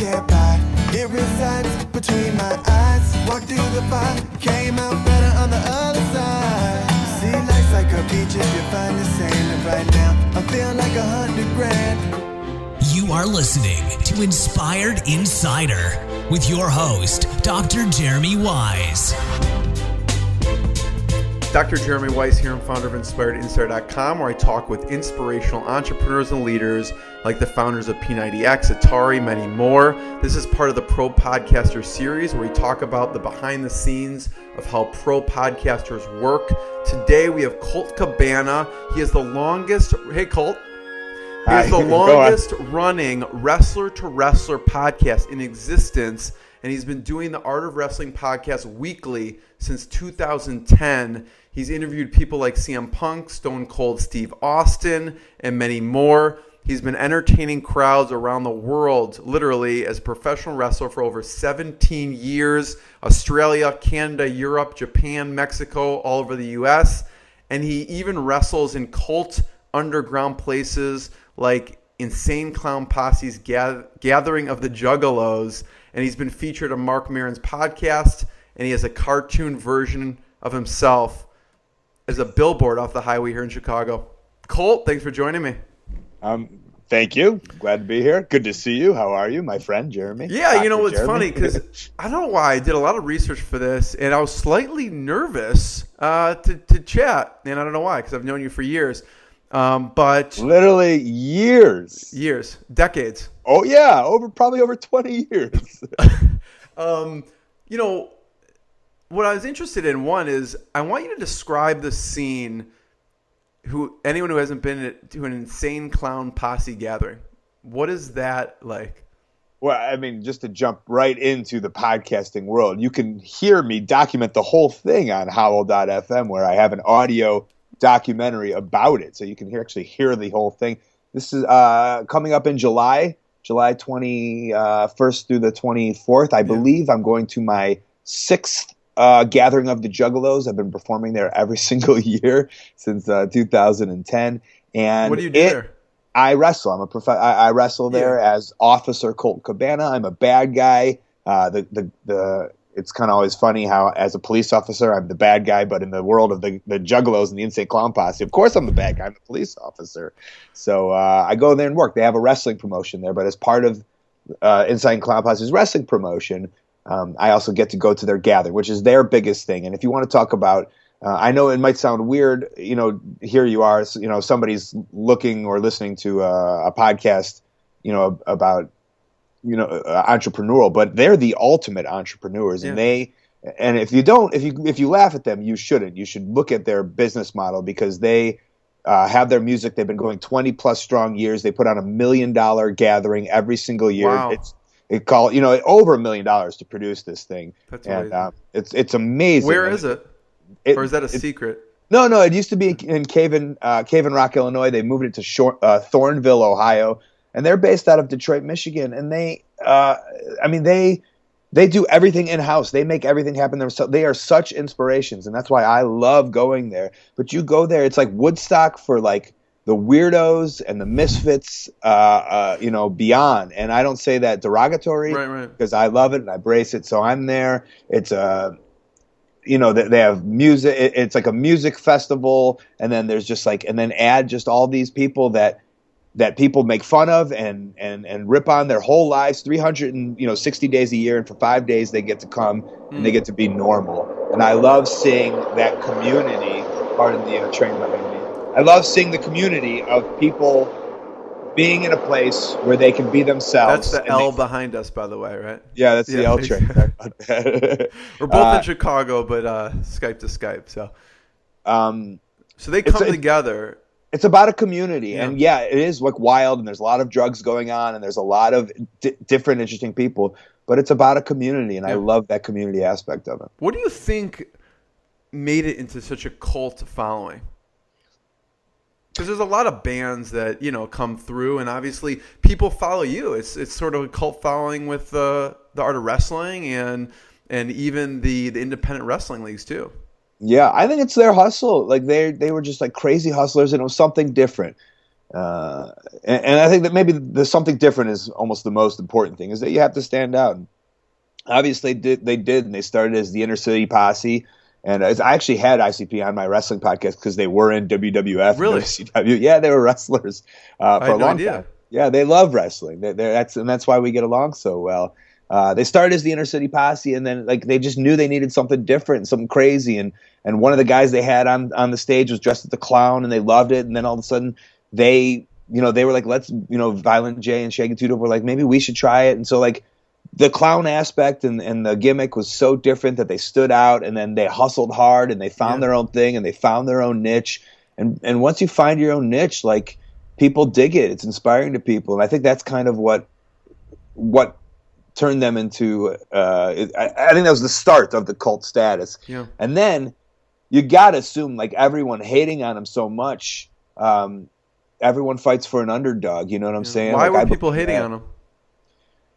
can't buy. It resides between my eyes. Walked through the fire, came out better on the other side. See, life's like a beach if you find the sand. Right now, I feel like $100,000. You are listening to Inspired Insider with your host, Dr. Jeremy Wise. Dr. Jeremy Weiss here, I'm founder of InspiredInsider.com, where I talk with inspirational entrepreneurs and leaders like the founders of P90X, Atari, many more. This is part of the Pro Podcaster series where we talk about the behind the scenes of how pro podcasters work. Today we have Colt Cabana. He is the longest, hey Colt. He is the longest running wrestler to wrestler podcast in existence, and he's been doing the Art of Wrestling podcast weekly since 2010. He's interviewed people like CM Punk, Stone Cold Steve Austin, and many more. He's been entertaining crowds around the world, literally, as a professional wrestler for over 17 years. Australia, Canada, Europe, Japan, Mexico, all over the U.S. And he even wrestles in cult underground places like Insane Clown Posse's Gathering of the Juggalos. And he's been featured on Marc Maron's podcast. And he has a cartoon version of himself as a billboard off the highway here in Chicago. Colt, thanks for joining me. Thank you. Glad to be here. Good to see you. How are you, my friend, Jeremy? Yeah, Dr. you know, it's Jeremy. funny because I don't know why I did a lot of research for this, and I was slightly nervous to chat, and I don't know why because I've known you for years. But literally years, decades. Oh yeah, probably over 20 years. You know, what I was interested in, one is I want you to describe the scene. Anyone who hasn't been to an Insane Clown Posse gathering, what is that like? Well, I mean, just to jump right into the podcasting world, you can hear me document the whole thing on Howl.fm, where I have an audio documentary about it, so you can actually hear the whole thing. This is coming up in July 21st through the 24th. I believe I'm going to my 6th Gathering of the Juggalos. I've been performing there every single year since 2010. And what do you do there? I wrestle. I wrestle there as Officer Colt Cabana. I'm a bad guy. It's kind of always funny how, as a police officer, I'm the bad guy, but in the world of the Juggalos and the Insane Clown Posse, of course I'm the bad guy. I'm the police officer. So I go there and work. They have a wrestling promotion there, but as part of Insane Clown Posse's wrestling promotion, I also get to go to their gathering, which is their biggest thing. And if you want to talk about, I know it might sound weird, you know, here you are, you know, somebody's looking or listening to a podcast, you know, about, you know, entrepreneurial, but they're the ultimate entrepreneurs. And if you laugh at them, you shouldn't. You should look at their business model, because they have their music. They've been going 20 plus strong years. They put on $1 million gathering every single year. Wow. Over $1 million to produce this thing. That's and amazing. It's amazing. Where is it? Or is that a secret? No, it used to be in Cave and Rock, Illinois. They moved it to Thornville, Ohio, and they're based out of Detroit, Michigan. And they do everything in house. They make everything happen themselves. They are such inspirations, and that's why I love going there. But you go there, it's like Woodstock for like the weirdos and the misfits, beyond. And I don't say that derogatory, right? Because I love it and I embrace it. So I'm there. It's they have music. It's like a music festival, and then there's just and then add just all these people that people make fun of and rip on their whole lives, 360 days a year, and for 5 days they get to come and they get to be normal. And I love seeing that community. Pardon the train behind me. I love seeing the community of people being in a place where they can be themselves. That's the L behind us, by the way, right? Yeah, that's the L train. We're both in Chicago, but Skype to Skype. So they come together. It's about a community, and it is wild, and there's a lot of drugs going on, and there's a lot of different interesting people, but it's about a community, and I love that community aspect of it. What do you think made it into such a cult following? Because there's a lot of bands that come through, and obviously people follow you. It's sort of a cult following with the Art of Wrestling and even the independent wrestling leagues too. Yeah, I think it's their hustle. They were just crazy hustlers, and it was something different. And I think that maybe there's something different is almost the most important thing, is that you have to stand out. And obviously they did, and they started as the Inner City Posse. And I actually had ICP on my wrestling podcast because they were in WWF. Really? And WCW. Yeah, they were wrestlers for a long time. Yeah, they love wrestling. That's why we get along so well. They started as the Inner City Posse, and then they just knew they needed something different, something crazy. And one of the guys they had on the stage was dressed as the Clown, and they loved it. And then all of a sudden, they were like, let's, Violent J and Shaggy Tudo were like, maybe we should try it. And so the Clown aspect and the gimmick was so different that they stood out, and then they hustled hard and they found their own thing and they found their own niche. And once you find your own niche, people dig it. It's inspiring to people. And I think that's kind of what turned them into, I think that was the start of the cult status. Yeah. And then you got to assume, everyone hating on them so much, everyone fights for an underdog. You know what I'm saying? Why were people hating on them?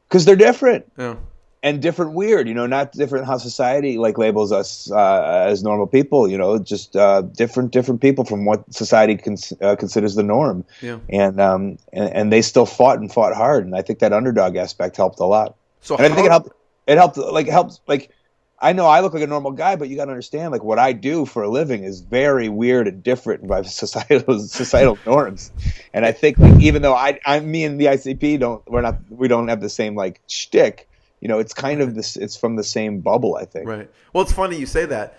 Because they're different. Yeah. And different weird, not different how society labels us as normal people, just different people from what society considers the norm. Yeah. And they still fought hard, and I think that underdog aspect helped a lot. So I think it helped. I know I look like a normal guy, but you got to understand, what I do for a living is very weird and different by societal norms. And I think, even though me and the ICP we don't have the same shtick. It's kind of this. It's from the same bubble, I think. Right. Well, it's funny you say that,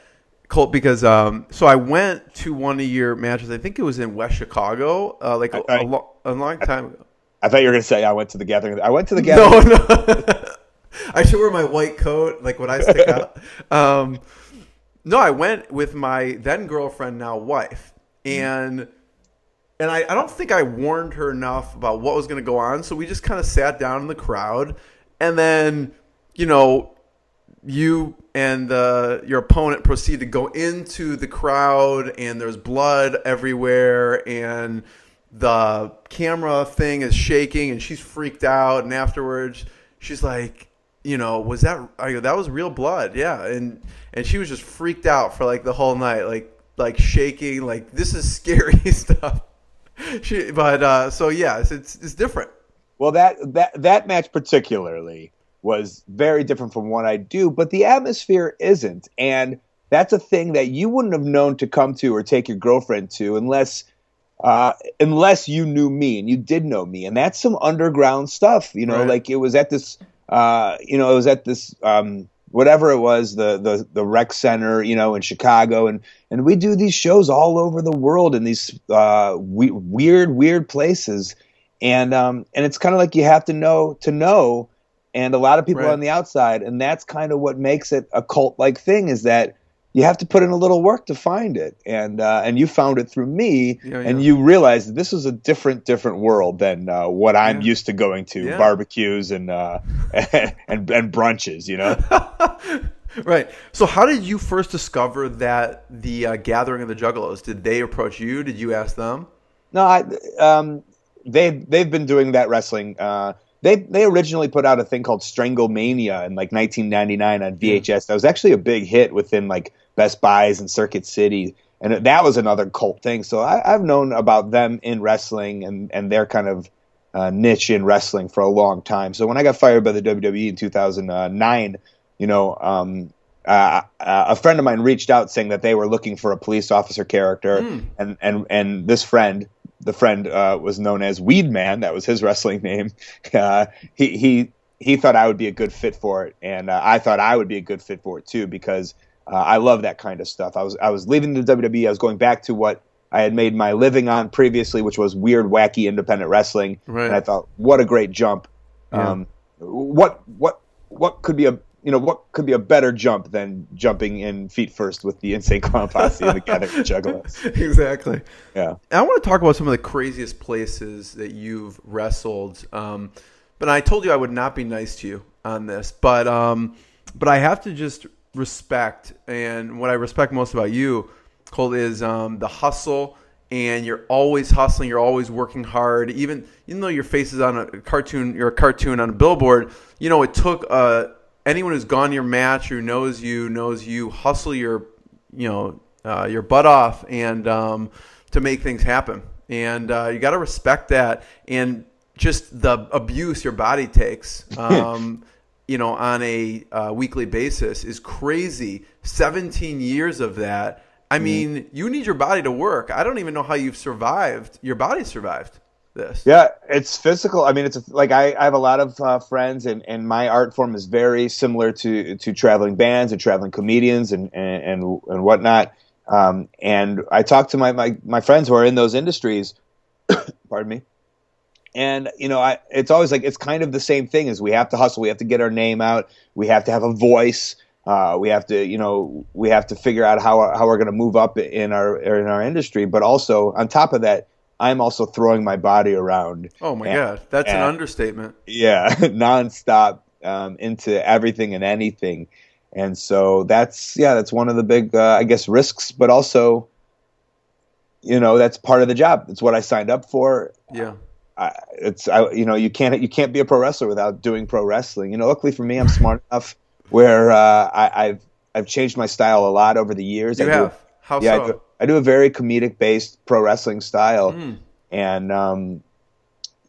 Colt, because so I went to one of your matches. I think it was in West Chicago, a long time ago. I thought you were going to say I went to the gathering. I went to the gathering. No. I should wear my white coat, when I stick out. No, I went with my then girlfriend, now wife, and I don't think I warned her enough about what was going to go on. So we just kind of sat down in the crowd. And then, you and your opponent proceed to go into the crowd, and there's blood everywhere, and the camera thing is shaking, and she's freaked out. And afterwards, she's like, was that? That was real blood, yeah. And she was just freaked out for the whole night, like shaking, this is scary stuff. So yeah, it's different. Well, that match particularly was very different from what I do, but the atmosphere isn't. And that's a thing that you wouldn't have known to come to or take your girlfriend to unless you knew me, and you did know me. And that's some underground stuff, right. It was at this, whatever it was, the rec center, in Chicago. And we do these shows all over the world in these weird places. And it's kind of you have to know, and a lot of people right. on the outside, and that's kind of what makes it a cult-like thing, is that you have to put in a little work to find it, and you found it through me, and you realized that this was a different world than what I'm used to going to, barbecues and brunches, Right. So how did you first discover that the Gathering of the Juggalos? Did they approach you? Did you ask them? No, They've been doing that wrestling. They originally put out a thing called Stranglemania in 1999 on VHS. That was actually a big hit within Best Buys and Circuit City, and that was another cult thing. So I've known about them in wrestling and their kind of niche in wrestling for a long time. So when I got fired by the WWE in 2009, a friend of mine reached out saying that they were looking for a police officer character, and this friend. The friend was known as Weed Man. That was his wrestling name. He thought I would be a good fit for it, and I thought I would be a good fit for it too, because I love that kind of stuff. I was leaving the WWE. I was going back to what I had made my living on previously, which was weird, wacky, independent wrestling. Right. And I thought, what a great jump! Yeah. What could be a better jump than jumping in feet first with the Insane Clown Posse and the Gathering of Juggalos? Exactly. Yeah. And I want to talk about some of the craziest places that you've wrestled. But I told you I would not be nice to you on this. But I have to just respect, and what I respect most about you, Colt, is the hustle. And you're always hustling. You're always working hard. Even though your face is on a cartoon, you're a cartoon on a billboard. It took anyone who's gone to your match or knows you hustle your butt off and to make things happen. and you got to respect that, and just the abuse your body takes, you know, on a weekly basis is crazy. 17 years of that. I mean, you need your body to work. I don't even know how you've survived. Your body survived this. Yeah, it's physical. I mean, it's like I have a lot of friends, and my art form is very similar to traveling bands and traveling comedians and whatnot. And I talk to my friends who are in those industries. Pardon me. And you know, it's always like it's kind of the same thing. As we have to hustle, we have to get our name out, we have to have a voice. We have to figure out how we're going to move up in our industry. But also on top of that, I'm also throwing my body around. Oh my God, that's an understatement. Yeah, nonstop into everything and anything, and so that's one of the big I guess risks, but also, you know, that's part of the job. It's what I signed up for. Yeah. You can't be a pro wrestler without doing pro wrestling. You know, luckily for me, I'm smart enough where I've changed my style a lot over the years. How so? I do a very comedic based pro wrestling style, and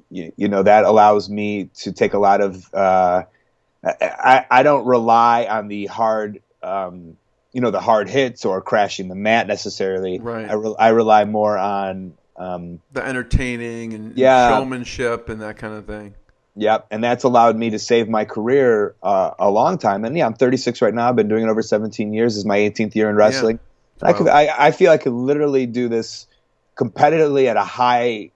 you know, that allows me to take a lot of. I don't rely on the hard, the hard hits or crashing the mat necessarily. Right. I rely more on the entertaining and showmanship and that kind of thing. Yep, and that's allowed me to save my career a long time. And I'm 36 right now. I've been doing it over 17 years. This is my 18th year in wrestling. Yeah. Wow. I feel I could literally do this competitively at a high,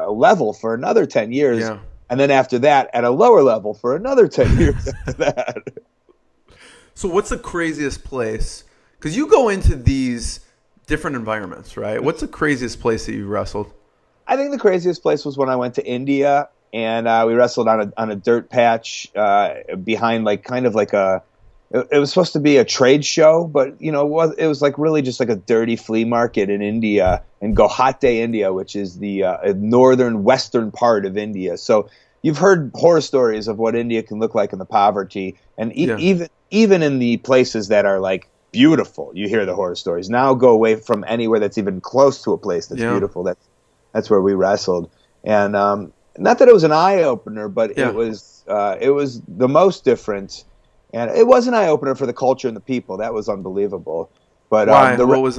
level for another 10 years. Yeah. And then after that, at a lower level for another 10 years after that. So what's the craziest place? Because you go into these different environments, right? What's the craziest place that you wrestled? I think the craziest place was when I went to India, and we wrestled on a dirt patch behind it was supposed to be a trade show, but you know it was like really just like a dirty flea market in India, in Guwahati, India, which is the northern western part of India. So you've heard horror stories of what India can look like in the poverty, and even in the places that are like beautiful, you hear the horror stories. Now go away from anywhere that's even close to a place that's beautiful. That's where we wrestled, and not that it was an eye opener, but it was the most different, and it was an eye opener for the culture and the people. That was unbelievable. But why? What was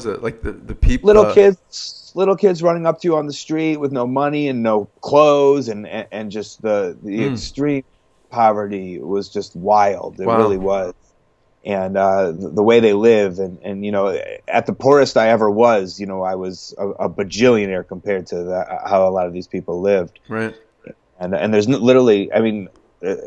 it like? The people, little kids running up to you on the street with no money and no clothes, and just the extreme poverty was just wild. It really was. And the way they live, and you know, at the poorest I ever was, you know, I was a bajillionaire compared to how a lot of these people lived. Right. And there's literally, I mean,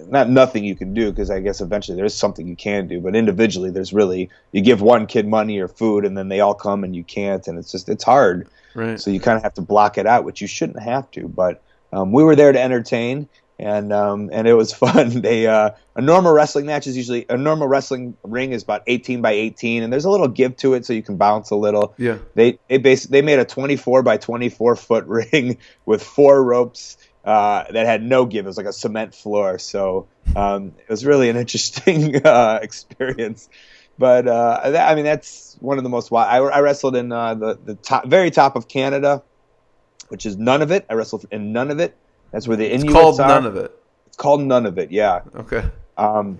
nothing you can do, because I guess eventually there's something you can do, but individually there's really, you give one kid money or food and then they all come and you can't, and it's hard. Right. So you kind of have to block it out, which you shouldn't have to. But we were there to entertain. And it was fun. A normal wrestling match is usually, a normal wrestling ring is about 18 by 18, and there's a little give to it so you can bounce a little. Yeah. They made a 24 by 24 foot ring with 4 ropes that had no give. It was like a cement floor. So it was really an interesting experience. But that's one of the most wild. I wrestled in the very top of Canada, which is Nunavut. I wrestled in Nunavut. That's where the Inuits are. It's called Nunavut. It's called Nunavut, yeah. Okay. And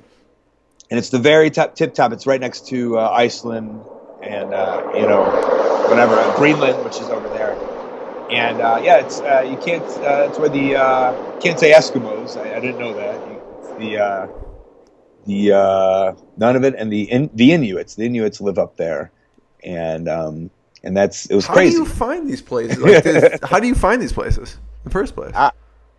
it's the very tip top. It's right next to Iceland and Greenland, which is over there. And it's you can't. It's where the can't say Eskimos. I didn't know that. It's the Nunavut and the Inuits. The Inuits live up there, and it was crazy. How do you find these places? How do you find these places in the first place?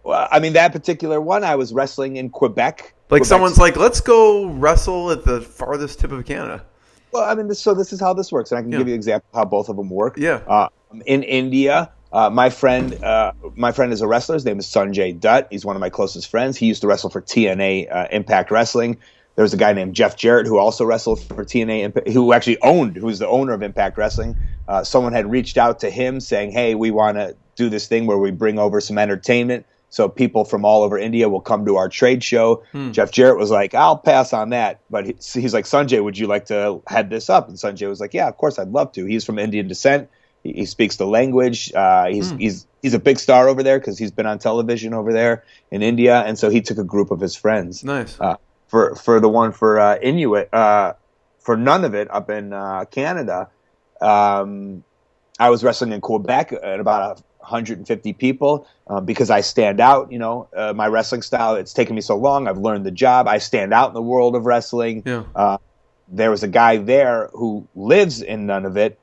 Well, I mean, that particular one, I was wrestling in Quebec. Someone's like, let's go wrestle at the farthest tip of Canada. Well, I mean, this is how this works, and I can give you an example of how both of them work. Yeah. In India, my friend is a wrestler. His name is Sanjay Dutt. He's one of my closest friends. He used to wrestle for TNA Impact Wrestling. There was a guy named Jeff Jarrett who also wrestled for TNA, who's the owner of Impact Wrestling. Someone had reached out to him saying, hey, we want to do this thing where we bring over some entertainment, so people from all over India will come to our trade show. Jeff Jarrett was like, I'll pass on that. But he's like, Sanjay, would you like to head this up? And Sanjay was like, yeah, of course, I'd love to. He's from Indian descent. He speaks the language. He's a big star over there because he's been on television over there in India, and so he took a group of his friends. Nice. For the one for Inuit, for none of it up in Canada. I was wrestling in Quebec at about 150 people because I stand out. My wrestling style, it's taken me so long. I've learned the job. I stand out in the world of wrestling. Yeah. There was a guy there who lives in Nunavut,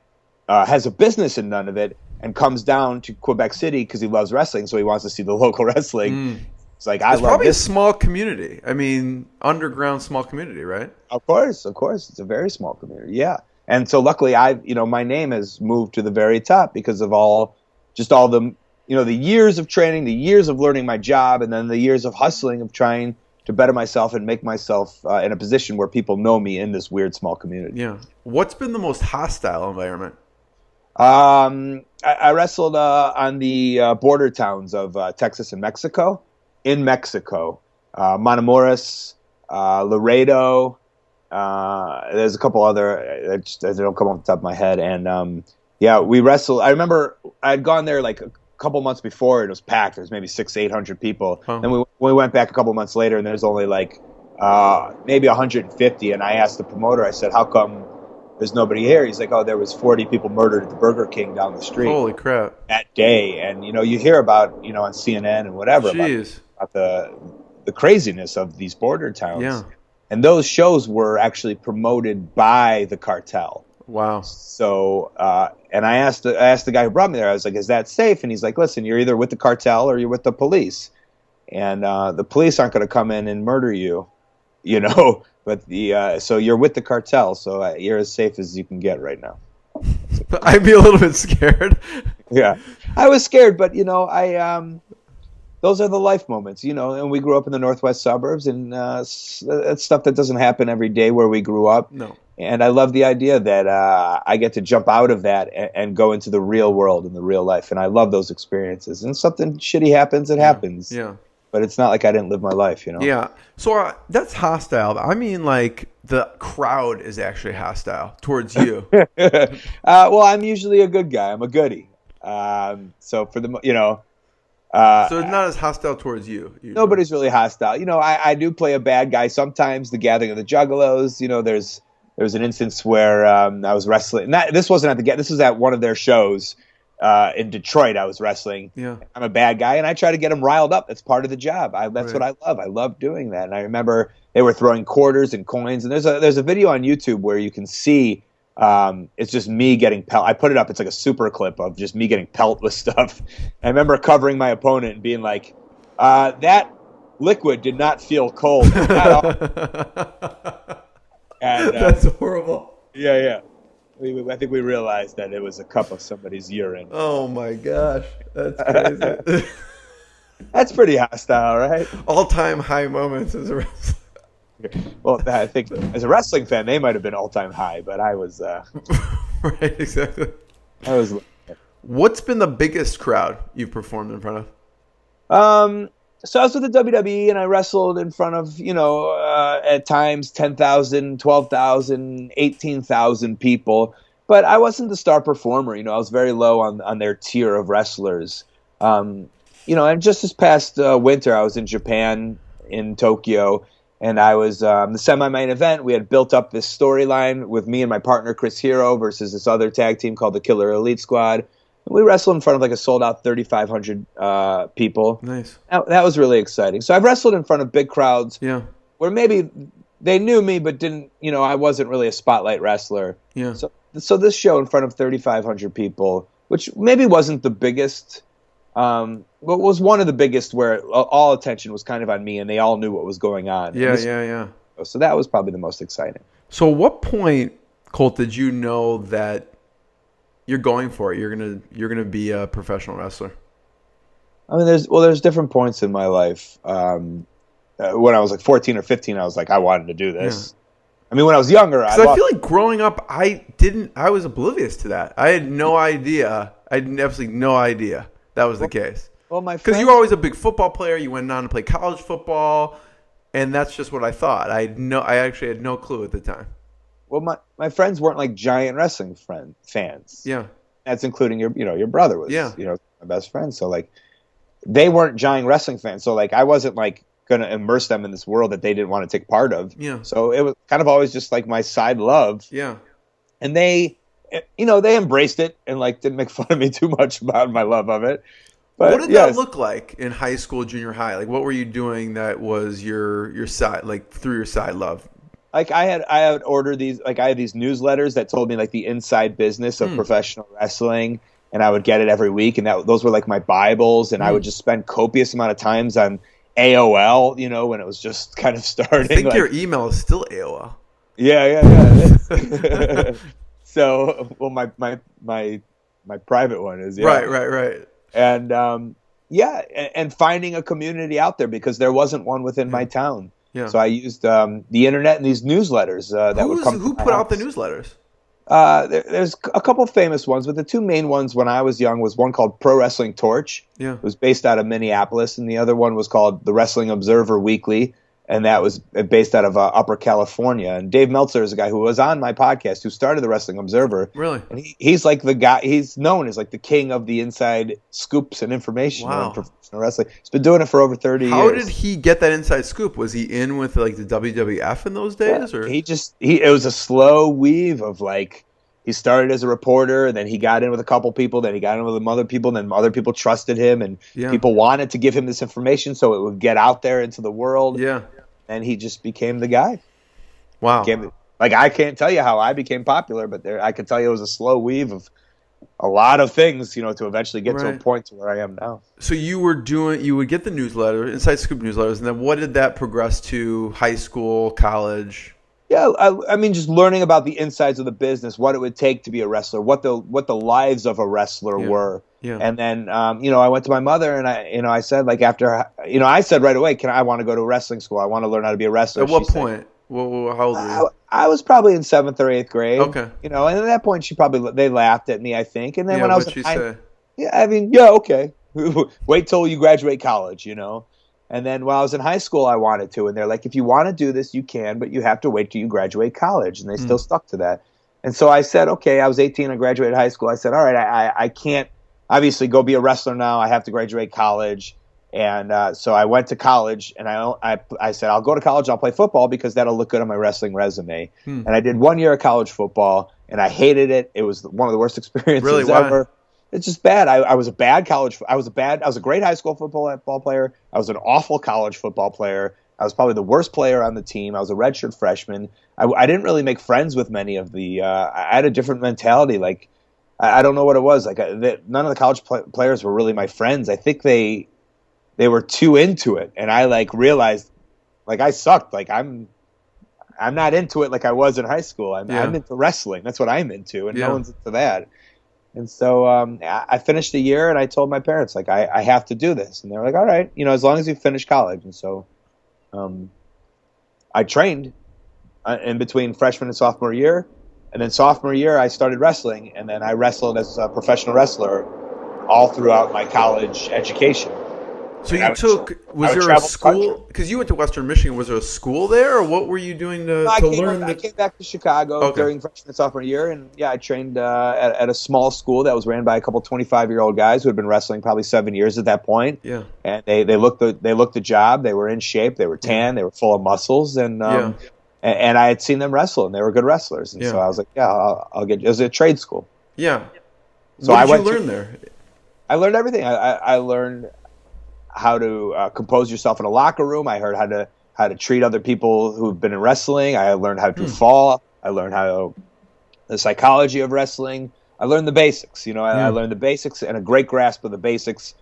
has a business in Nunavut, and comes down to Quebec City because he loves wrestling, so he wants to see the local wrestling. It's like, I love probably this. a small community. I mean, underground small community, right? Of course. It's a very small community, yeah. And so luckily, my name has moved to the very top because of all the, the years of training, the years of learning my job, and then the years of hustling, of trying to better myself and make myself in a position where people know me in this weird small community. Yeah. What's been the most hostile environment? I wrestled on the border towns of Texas and Mexico. In Mexico, Matamoros, Laredo. There's a couple other that don't come off the top of my head. And we wrestled. I remember I'd gone there like a couple months before. It was packed. There was maybe 600-800 people. Huh. Then we went back a couple months later, and there's only like maybe 150. And I asked the promoter. I said, "How come there's nobody here?" He's like, "Oh, there was 40 people murdered at the Burger King down the street." Holy crap! That day. And you hear about on CNN and whatever Jeez. about the craziness of these border towns. Yeah. And those shows were actually promoted by the cartel. Wow. So, and I asked the guy who brought me there, I was like, "Is that safe?" And he's like, "Listen, you're either with the cartel or you're with the police. And the police aren't going to come in and murder you, but so you're with the cartel, so you're as safe as you can get right now." I'd be a little bit scared. Yeah. I was scared, but, those are the life moments, and we grew up in the northwest suburbs, and it's stuff that doesn't happen every day where we grew up. No. And I love the idea that I get to jump out of that and go into the real world and the real life. And I love those experiences. And something shitty happens, it happens. Yeah. But it's not like I didn't live my life, Yeah. So that's hostile. I mean, like, the crowd is actually hostile towards you. Well, I'm usually a good guy. I'm a goodie. So for the, so it's not as hostile towards you. Usually. Nobody's really hostile. I do play a bad guy sometimes. The Gathering of the Juggalos. There was an instance where I was wrestling. This wasn't at this was at one of their shows in Detroit. I was wrestling. Yeah. I'm a bad guy, and I try to get them riled up. That's part of the job. That's what I love. I love doing that. And I remember they were throwing quarters and coins. And there's a video on YouTube where you can see. It's just me getting pelt. I put it up. It's like a super clip of just me getting pelt with stuff. I remember covering my opponent and being like, "That liquid did not feel cold at all." And, that's horrible. Yeah. I think we realized that it was a cup of somebody's urine. Oh my gosh, that's crazy. That's pretty hostile, right? All-time high moments as a wrestler. Well, I think as a wrestling fan, they might have been all-time high, but I was. Right, exactly. I was. What's been the biggest crowd you've performed in front of? So I was with the WWE, and I wrestled in front of, at times 10,000, 12,000, 18,000 people. But I wasn't the star performer. I was very low on their tier of wrestlers. And just this past winter, I was in Japan, in Tokyo. And I was the semi-main event. We had built up this storyline with me and my partner Chris Hero versus this other tag team called the Killer Elite Squad. And we wrestled in front of like a sold-out 3,500 people. Nice. That was really exciting. So I've wrestled in front of big crowds. Yeah. Where maybe they knew me but didn't. I wasn't really a spotlight wrestler. Yeah. So this show in front of 3,500 people, which maybe wasn't the biggest. But was one of the biggest where all attention was kind of on me and they all knew what was going on. Yeah. So that was probably the most exciting. So at what point, Colt, did you know that you're going for it? You're gonna be a professional wrestler? I mean, there's different points in my life. When I was like 14 or 15, I was like, I wanted to do this. Yeah. I mean, when I was younger, I feel like growing up, I was oblivious to that. I had no idea. I had absolutely no idea that was the case. Well, because you were always a big football player. You went on to play college football, and that's just what I thought. I actually had no clue at the time. Well, my friends weren't like giant wrestling fans. Yeah. That's including your brother was, Yeah. my best friend. So like, they weren't giant wrestling fans. So like, I wasn't like going to immerse them in this world that they didn't want to take part of. Yeah. So it was kind of always just like my side love. Yeah. And they embraced it and like didn't make fun of me too much about my love of it. But what did that look like in high school, junior high? Like, what were you doing that was your side, like through your side love? Like I had ordered these, like I had these newsletters that told me like the inside business of professional wrestling, and I would get it every week, and those were like my Bibles, and I would just spend copious amount of times on AOL, when it was just kind of starting. I think your email is still AOL. Yeah. So, well, my private one is, yeah. Right. And and finding a community out there because there wasn't one within my town. Yeah. So I used the internet and these newsletters that would come. Who put out the newsletters? There's a couple famous ones, but the two main ones when I was young was one called Pro Wrestling Torch. Yeah. It was based out of Minneapolis, and the other one was called The Wrestling Observer Weekly, and that was based out of Upper California. And Dave Meltzer is a guy who was on my podcast who started the Wrestling Observer. Really? And he's like the guy. He's known as like the king of the inside scoops and information on professional wrestling. He's been doing it for over 30 years. How did he get that inside scoop? Was he in with like the WWF in those days, or it was a slow weave of like. He started as a reporter, and then he got in with a couple people, then he got in with some other people, and then other people trusted him, and people wanted to give him this information so it would get out there into the world. Yeah. And he just became the guy. Wow. Like, I can't tell you how I became popular, but I can tell you it was a slow weave of a lot of things, to eventually get to a point to where I am now. So you would get the newsletter, Inside Scoop newsletters, and then what did that progress to? High school, college? Yeah, I mean, just learning about the insides of the business, what it would take to be a wrestler, what the lives of a wrestler were. Yeah. And then, I went to my mother and I said, like, after, I said right away, I want to go to wrestling school. I want to learn how to be a wrestler. At what point? How old were you? I was probably in 7th or 8th grade. Okay. And at that point, they laughed at me, I think. And then when I was, say? Yeah, I mean, yeah, okay. Wait till you graduate college, And then while I was in high school, I wanted to. And they're like, if you want to do this, you can, but you have to wait till you graduate college. And they still stuck to that. And so I said, okay, I was 18, I graduated high school. I said, all right, I can't obviously go be a wrestler now. I have to graduate college. And so I went to college, and I said, I'll go to college, I'll play football because that'll look good on my wrestling resume. And I did 1 year of college football, and I hated it. It was one of the worst experiences ever. It's just bad. I was a bad I was a great high school football player. I was an awful college football player. I was probably the worst player on the team. I was a redshirt freshman. I didn't really make friends with many of the. I had a different mentality. Like I don't know what it was. Like none of the college players were really my friends. I think they were too into it, and I like realized like I sucked. Like I'm not into it like I was in high school. I'm into wrestling. That's what I'm into, and no one's into that. And so I finished the year, and I told my parents, like, I have to do this. And they were like, all right, as long as you finish college. And so I trained in between freshman and sophomore year. And then sophomore year, I started wrestling. And then I wrestled as a professional wrestler all throughout my college education. So was there a school? Because you went to Western Michigan. Was there a school there, or what were you doing to learn? I came back to Chicago during freshman and sophomore year, and I trained at a small school that was ran by a couple 25-year-old guys who had been wrestling probably 7 years at that point. Yeah, and they looked the job. They were in shape. They were tan. They were full of muscles, and I had seen them wrestle, and they were good wrestlers. And so I was like, I'll get. It was a trade school. Yeah. So what did you learn there? I learned everything. I learned how to compose yourself in a locker room. I heard how to treat other people who've been in wrestling. I learned how to fall. I learned the psychology of wrestling. I learned the basics. I learned the basics and a great grasp of the basics,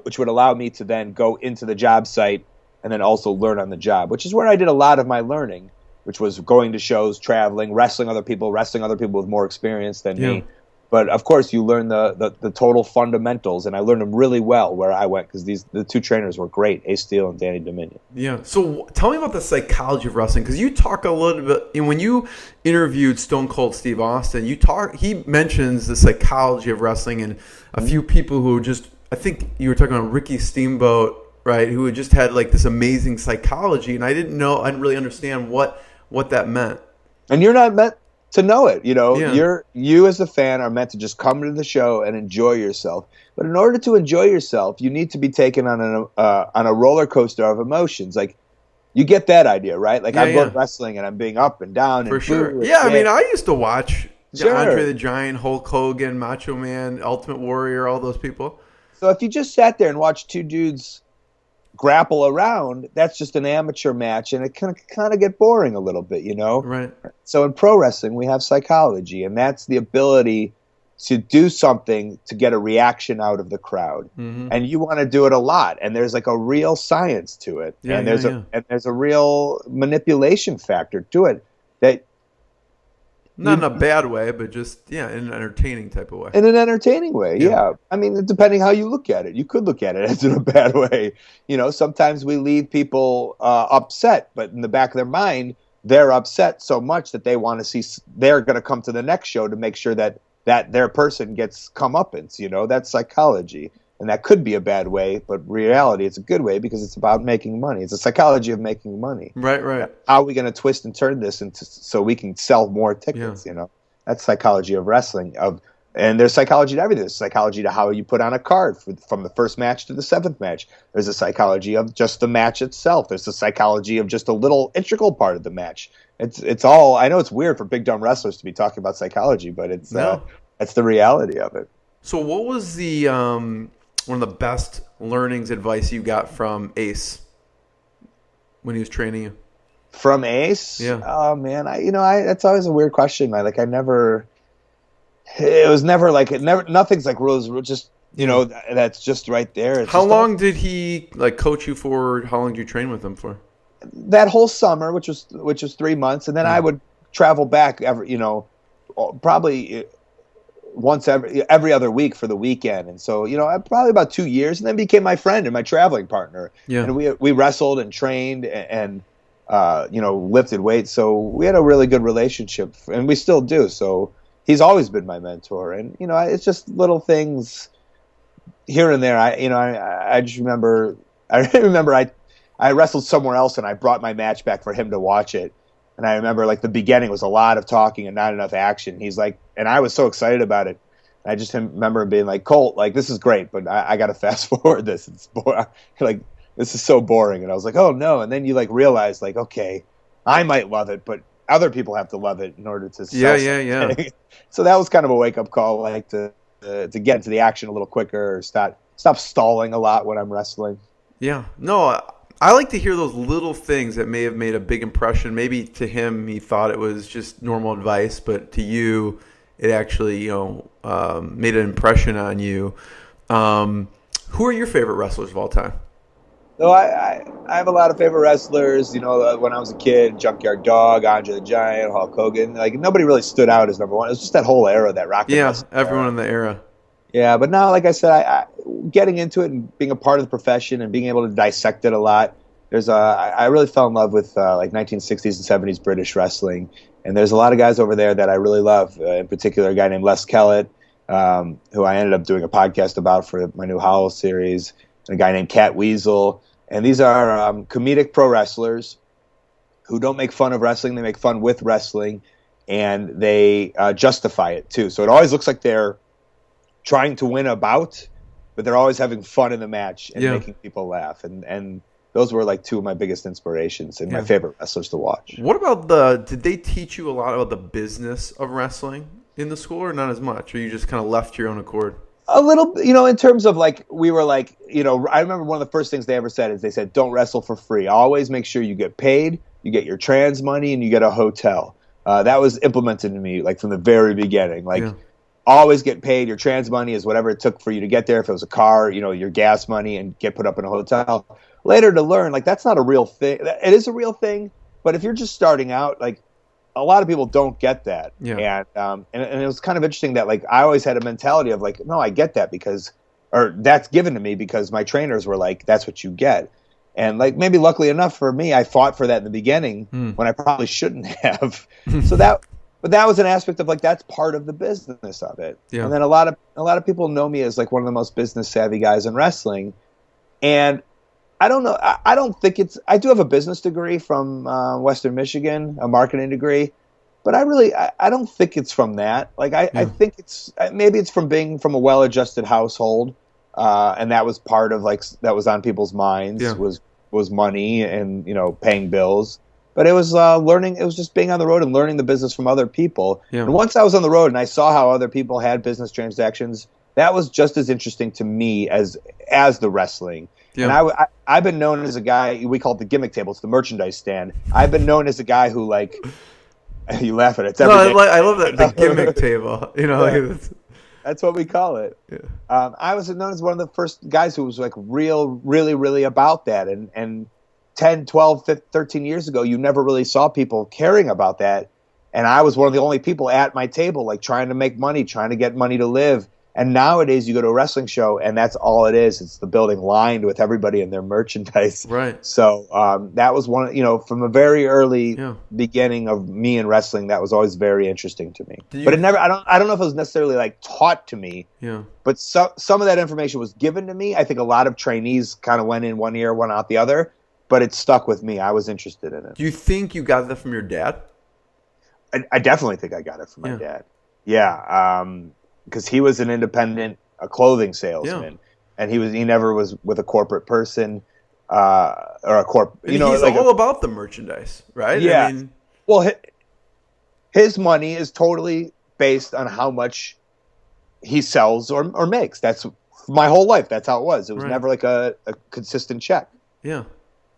which would allow me to then go into the job site and then also learn on the job, which is where I did a lot of my learning, which was going to shows, traveling, wrestling other people with more experience than me. But of course, you learn the total fundamentals, and I learned them really well where I went because the two trainers were great, Ace Steele and Danny Dominion. Yeah. So tell me about the psychology of wrestling, because you talk a little bit. And when you interviewed Stone Cold Steve Austin, he mentions the psychology of wrestling and a few people who just. I think you were talking about Ricky Steamboat, right? Who had just had like this amazing psychology, and I didn't really understand what that meant. And you're not to know it. You know, Yeah. you as a fan are meant to just come to the show and enjoy yourself. But in order to enjoy yourself, you need to be taken on a roller coaster of emotions. Like, you get that idea, right? Like, I'm going to wrestling and I'm being up and down. For and sure. Yeah, I mean, I used to watch Sure. Andre the Giant, Hulk Hogan, Macho Man, Ultimate Warrior, all those people. So if you just sat there and watched two dudes grapple around, that's just an amateur match, and it can kind of get boring a little bit, you know? Right. So in pro wrestling, we have psychology, and that's the ability to do something to get a reaction out of the crowd. Mm-hmm. And you want to do it a lot, and there's like a real science to it. Yeah, and there's a real manipulation factor to it that Not in a bad way, but just, in an entertaining type of way. in an entertaining way, yeah. I mean, depending how you look at it. You could look at it as in a bad way. You know, sometimes we leave people upset, but in the back of their mind, they're upset so much that they want to see, they're going to come to the next show to make sure that their person gets comeuppance. You know, that's psychology. And that could be a bad way, but reality, it's a good way because it's about making money. It's a psychology of making money. Right. How are we going to twist and turn this into so we can sell more tickets? You know, that's psychology of wrestling. And there's psychology to everything. There's psychology to how you put on a card from the first match to the seventh match. There's a psychology of just the match itself. There's a psychology of just a little integral part of the match. It's all. I know it's weird for big dumb wrestlers to be talking about psychology, but that's the reality of it. So what was the one of the best learnings, advice you got from Ace when he was training you? From Ace? Yeah. Oh man, that's always a weird question. Nothing's like rules. Just, that's just right there. How long did he coach you for? How long did you train with him for? That whole summer, which was 3 months, and then I would travel back probably once every other week for the weekend. And so, probably about 2 years, and then became my friend and my traveling partner. Yeah. And we wrestled and trained and lifted weights. So we had a really good relationship, and we still do. So he's always been my mentor. And, it's just little things here and there. I just remember, I wrestled somewhere else and I brought my match back for him to watch it. And I remember the beginning was a lot of talking and not enough action. He's like, and I was so excited about it. I just remember being like, Colt, this is great, but I got to fast forward this. It's this is so boring. And I was like, oh no. And then you realize okay, I might love it, but other people have to love it in order to sell something. Yeah. So that was kind of a wake up call, to get into the action a little quicker, or stop stalling a lot when I'm wrestling. Yeah. No, I like to hear those little things that may have made a big impression. Maybe to him, he thought it was just normal advice, but to you, it actually, made an impression on you. Who are your favorite wrestlers of all time? So I have a lot of favorite wrestlers. When I was a kid, Junkyard Dog, Andre the Giant, Hulk Hogan. Nobody really stood out as number one. It was just that whole era, that rock. Yeah, everyone in the era. Yeah, but now, like I said, I getting into it and being a part of the profession and being able to dissect it a lot. I really fell in love with 1960s and 70s British wrestling, and there's a lot of guys over there that I really love. In particular, a guy named Les Kellett, who I ended up doing a podcast about for my new Howl series, and a guy named Cat Weasel. And these are comedic pro wrestlers who don't make fun of wrestling; they make fun with wrestling, and they justify it too. So it always looks like they're trying to win a bout, but they're always having fun in the match and making people laugh. And those were two of my biggest inspirations and my favorite wrestlers to watch. What about did they teach you a lot about the business of wrestling in the school, or not as much? Or you just kind of left your own accord? A little, in terms of we were I remember one of the first things they ever said is they said, don't wrestle for free. Always make sure you get paid, you get your trans money, and you get a hotel. That was implemented to me from the very beginning. Always get paid. Your trans money is whatever it took for you to get there. If it was a car, your gas money, and get put up in a hotel. Later to learn, that's not a real thing. It is a real thing, but if you're just starting out, a lot of people don't get that. Yeah. And it was kind of interesting that I always had a mentality of no, I get that or that's given to me because my trainers were that's what you get. And maybe luckily enough for me, I fought for that in the beginning when I probably shouldn't have. But that was an aspect of that's part of the business of it. Yeah. And then a lot of people know me as one of the most business savvy guys in wrestling. And I don't know. I don't think I do have a business degree from Western Michigan, a marketing degree. But I don't think it's from that. Like I think maybe it's from being from a well-adjusted household, and that was part of that was on people's minds was money and paying bills. But it was learning. It was just being on the road and learning the business from other people. Yeah. And once I was on the road and I saw how other people had business transactions, that was just as interesting to me as the wrestling. Yeah. And I've been known as a guy, we call it the gimmick table. It's the merchandise stand. I've been known as a guy who you laugh at it. It's I love that, the gimmick table. That's what we call it. Yeah. I was known as one of the first guys who was really, really about that. And 10, 12, 15, 13 years ago, you never really saw people caring about that. And I was one of the only people at my table, trying to make money, trying to get money to live. And nowadays you go to a wrestling show and that's all it is. It's the building lined with everybody and their merchandise. Right. So that was one, from a very early beginning of me in wrestling, that was always very interesting to me. But it never, I don't know if it was necessarily taught to me. Yeah. But some of that information was given to me. I think a lot of trainees kind of went in one ear, went out the other, but it stuck with me. I was interested in it. Do you think you got that from your dad? I definitely think I got it from my dad. Yeah. Because he was an independent clothing salesman, and he never was with a corporate person or a corp. He's all about the merchandise, right? Yeah. Well, his money is totally based on how much he sells or makes. That's my whole life. That's how it was. It was never a consistent check. Yeah.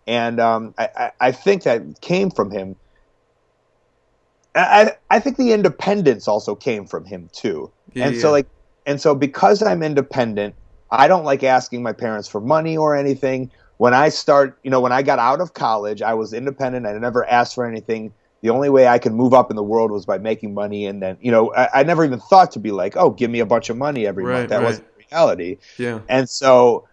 And I think that came from him. I think the independence also came from him too. So because I'm independent, I don't like asking my parents for money or anything. When I got out of college, I was independent. I never asked for anything. The only way I could move up in the world was by making money. And then, I never even thought to be give me a bunch of money every month. That wasn't reality. Yeah. And so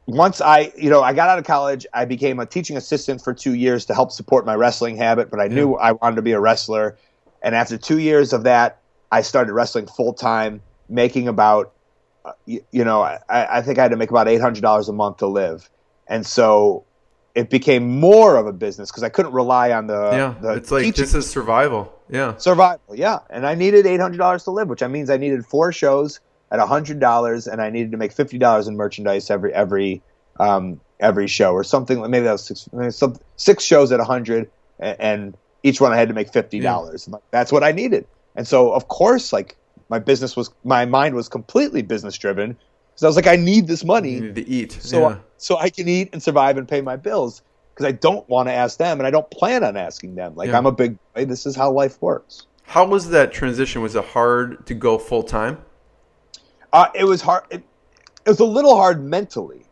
once I got out of college, I became a teaching assistant for 2 years to help support my wrestling habit, but I knew I wanted to be a wrestler. And after 2 years of that, I started wrestling full time, making about, I think I had to make about $800 a month to live. And so it became more of a business because I couldn't rely on the it's like teaching. This is survival. Yeah. Survival, yeah. And I needed $800 to live, which means I needed 4 shows at $100, and I needed to make $50 in merchandise every show or something. Maybe that was 6 shows at $100, and each one I had to make $50. Yeah. That's what I needed. And so, of course, my mind was completely business driven because I was I need this money you need to eat, so I can eat and survive and pay my bills because I don't want to ask them and I don't plan on asking them. I'm a big boy. This is how life works. How was that transition? Was it hard to go full time? It was hard. It was a little hard mentally.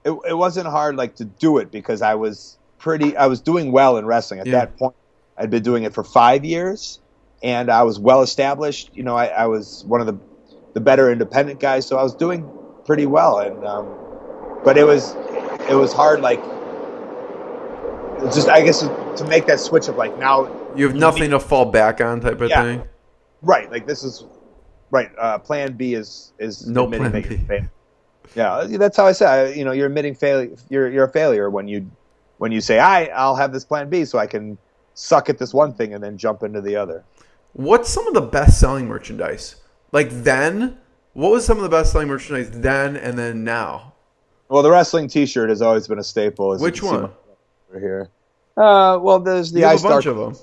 It wasn't hard to do it because I was doing well in wrestling at that point. I'd been doing it for 5 years. And I was well established. I was one of the better independent guys, so I was doing pretty well. And but it was hard, just I guess to make that switch of now you have nothing to fall back on type of thing. Right. This is right. Plan B is no plan B. Yeah, that's how I say. You're admitting failure. You're a failure when you say I'll have this plan B so I can suck at this one thing and then jump into the other. What's some of the best-selling merchandise? Then, what was some of the best-selling merchandise then and then now? Well, the wrestling T-shirt has always been a staple. Which one? Over here. Well, there's the you have a bunch of them.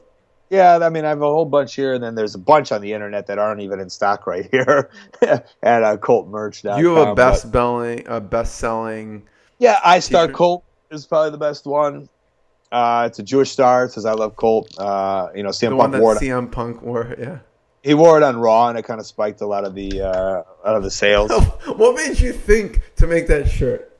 Yeah, I have a whole bunch here, and then there's a bunch on the internet that aren't even in stock right here at ColtMerch.com. You have a best-selling. Yeah, iStar Colt is probably the best one. It's a Jewish star. It says I love Colt. CM Punk wore it. CM Punk wore, yeah. He wore it on Raw, and it kind of spiked a lot of the sales. What made you think to make that shirt?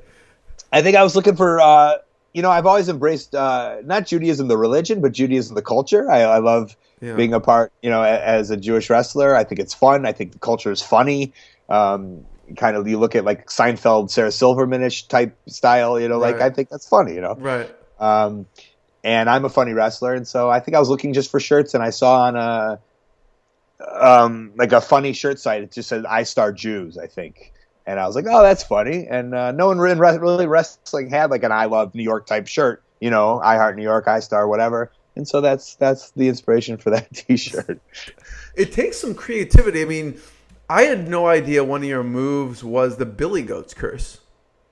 I think I was looking for. I've always embraced not Judaism the religion, but Judaism the culture. I love being a part. As a Jewish wrestler, I think it's fun. I think the culture is funny. Kind of, you look at Seinfeld, Sarah Silverman-ish type style. Right. I think that's funny. Right. And I'm a funny wrestler, and so I think I was looking just for shirts, and I saw on a funny shirt site, it just said "I Star Jews," I think, and I was like, "Oh, that's funny." And no one really wrestling had an "I Love New York" type shirt, I Heart New York, I Star, whatever. And so that's the inspiration for that T-shirt. It takes some creativity. I mean, I had no idea one of your moves was the Billy Goat's Curse.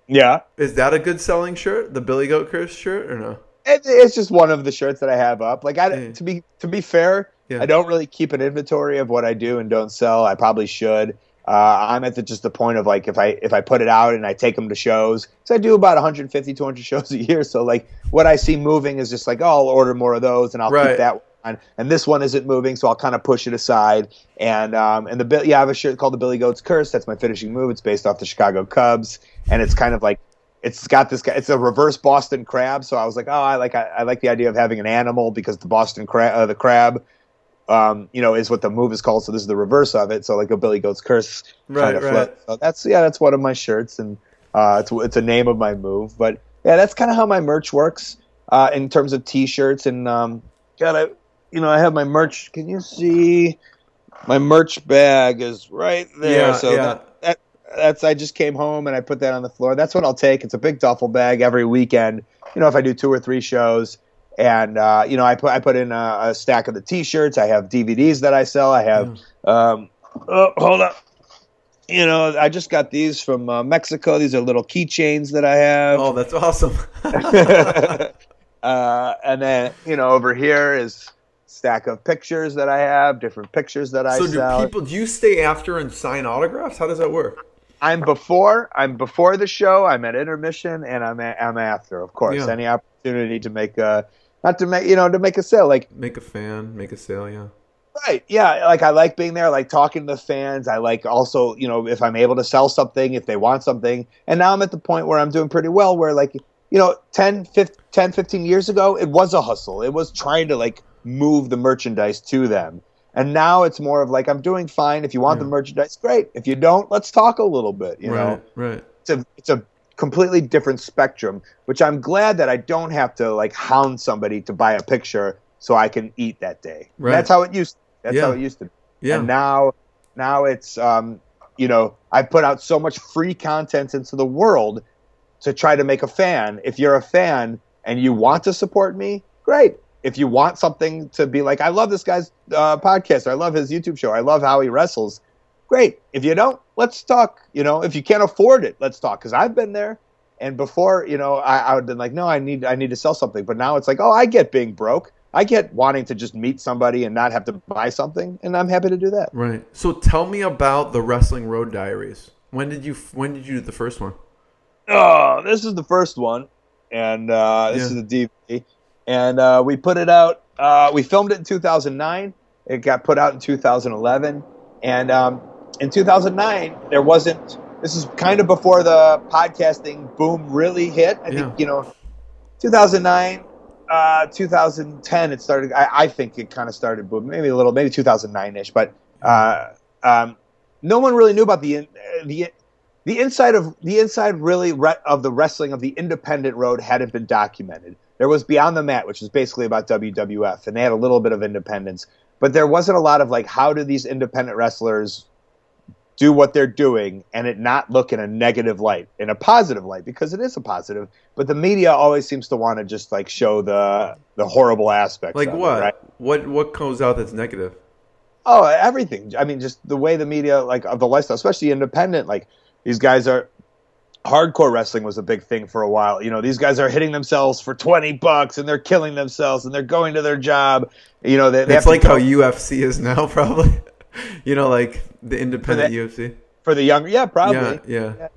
Yeah. Is that a good selling shirt, the Billy Goat Curse shirt, or no? It's just one of the shirts that I have up. Like, to be fair, Yeah. I don't really keep an inventory of what I do and don't sell. I probably should. I'm at just the point of, like, if I put it out and I take them to shows, because I do about 150, 200 shows a year. So, like, what I see moving is just like, oh, I'll order more of those and I'll keep that one. And this one isn't moving, so I'll kind of push it aside. And I have a shirt called the Billy Goat's Curse. That's my finishing move. It's based off the Chicago Cubs, and it's kind of like, it's got this guy. It's a reverse Boston crab. So I was like, oh, I like the idea of having an animal, because the Boston crab, the crab, is what the move is called. So this is the reverse of it. So like a Billy Goat's Curse kind of flip. So that's one of my shirts, and it's a name of my move. But yeah, that's kind of how my merch works in terms of T-shirts. And I have my merch. Can you see my merch bag is right there? Yeah, so yeah. That's I just came home and I put that on the floor. That's what I'll take. It's a big duffel bag every weekend. If I do 2 or 3 shows, and I put in a stack of the T-shirts. I have DVDs that I sell. I have hold up. I just got these from Mexico. These are little keychains that I have. Oh, that's awesome. And then over here is stack of pictures that I have, different pictures that I sell. So do you stay after and sign autographs? How does that work? I'm before the show, I'm at intermission, and I'm after, of course. Yeah. Any opportunity to make to make a sale, like Make a sale, yeah. right, yeah. Like I like being there, I like talking to the fans. I like also, if I'm able to sell something, if they want something. And now I'm at the point where I'm doing pretty well, where 10, 15 years ago, it was a hustle. It was trying to like move the merchandise to them. And now it's more of like, I'm doing fine. If you want the merchandise, great. If you don't, let's talk a little bit. Right. It's a completely different spectrum, which I'm glad that I don't have to like hound somebody to buy a picture so I can eat that day. Right. That's how it used. How it used to be. Yeah. And now it's I put out so much free content into the world to try to make a fan. If you're a fan and you want to support me, great. If you want something to be like, I love this guy's podcast, or I love his YouTube show, I love how he wrestles, great. If you don't, let's talk. If you can't afford it, let's talk. Because I've been there, and before, I would have been like, no, I need to sell something. But now it's like, oh, I get being broke. I get wanting to just meet somebody and not have to buy something, and I'm happy to do that. Right. So tell me about the Wrestling Road Diaries. When did you do the first one? Oh, this is the first one, and this is the DVD. And we put it out. We filmed it in 2009. It got put out in 2011. And in 2009, there wasn't. This is kind of before the podcasting boom really hit. I think 2009, 2010. It started. I think it kind of started booming. Maybe 2009ish. But no one really knew about the inside really of the wrestling of the independent road hadn't been documented. There was Beyond the Mat, which was basically about WWF, and they had a little bit of independence. But there wasn't a lot of like, how do these independent wrestlers do what they're doing and it not look in a negative light, in a positive light, because it is a positive. But the media always seems to want to just like show the horrible aspects. Like of what? It, right? What comes out that's negative? Oh, everything. I mean, just the way the media, like, of the lifestyle, especially independent, like, these guys are, hardcore wrestling was a big thing for a while. These guys are hitting themselves for $20 and they're killing themselves and they're going to their job. It's like how UFC is now, probably. Like the independent UFC. For the younger, yeah, probably. Yeah.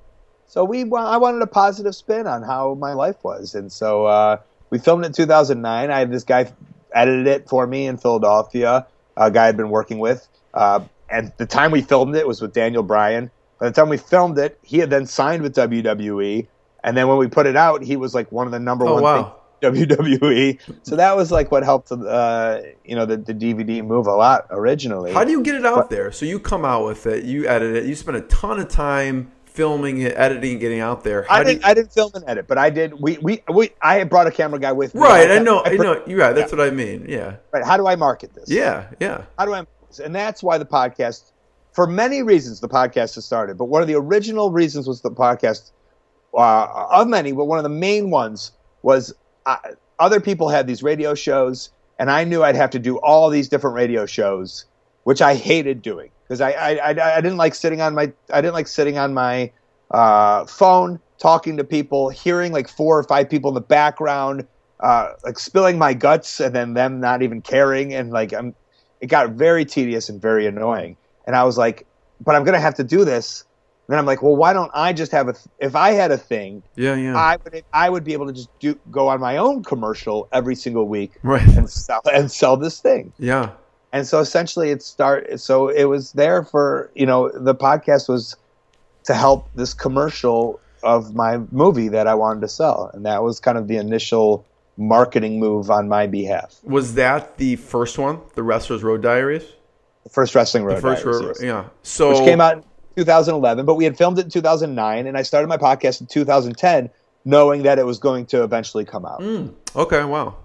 So I wanted a positive spin on how my life was. And so we filmed it in 2009. I had this guy edited it for me in Philadelphia, a guy I'd been working with. At the time we filmed it was with Daniel Bryan. By the time we filmed it, he had then signed with WWE, and then when we put it out, he was like one of the number one things WWE. So that was like what helped the DVD move a lot originally. How do you get it out there? So you come out with it, you edit it, you spend a ton of time filming it, editing, getting out there. I didn't film and edit, but I did. I had brought a camera guy with me. Right, I know. You're right. That's what I mean. Yeah. Right. How do I market this? Yeah. How do I? And that's why the podcast. For many reasons, the podcast has started. But one of the original reasons was the podcast, of many, but one of the main ones was other people had these radio shows, and I knew I'd have to do all these different radio shows, which I hated doing because I didn't like sitting on my phone talking to people, hearing like 4 or 5 people in the background, like spilling my guts and then them not even caring, and like it got very tedious and very annoying. And I was like, but I'm gonna have to do this. And then I'm like, well, why don't I just have if I had a thing, I would be able to just go on my own commercial every single week, right, and sell this thing. Yeah. And so essentially so it was there for, the podcast was to help this commercial of my movie that I wanted to sell. And that was kind of the initial marketing move on my behalf. Was that the first one, the Wrestler's Road Diaries? The first Wrestling Road Diaries, yes. Yeah. So, which came out in 2011, but we had filmed it in 2009, and I started my podcast in 2010 knowing that it was going to eventually come out. Okay, wow.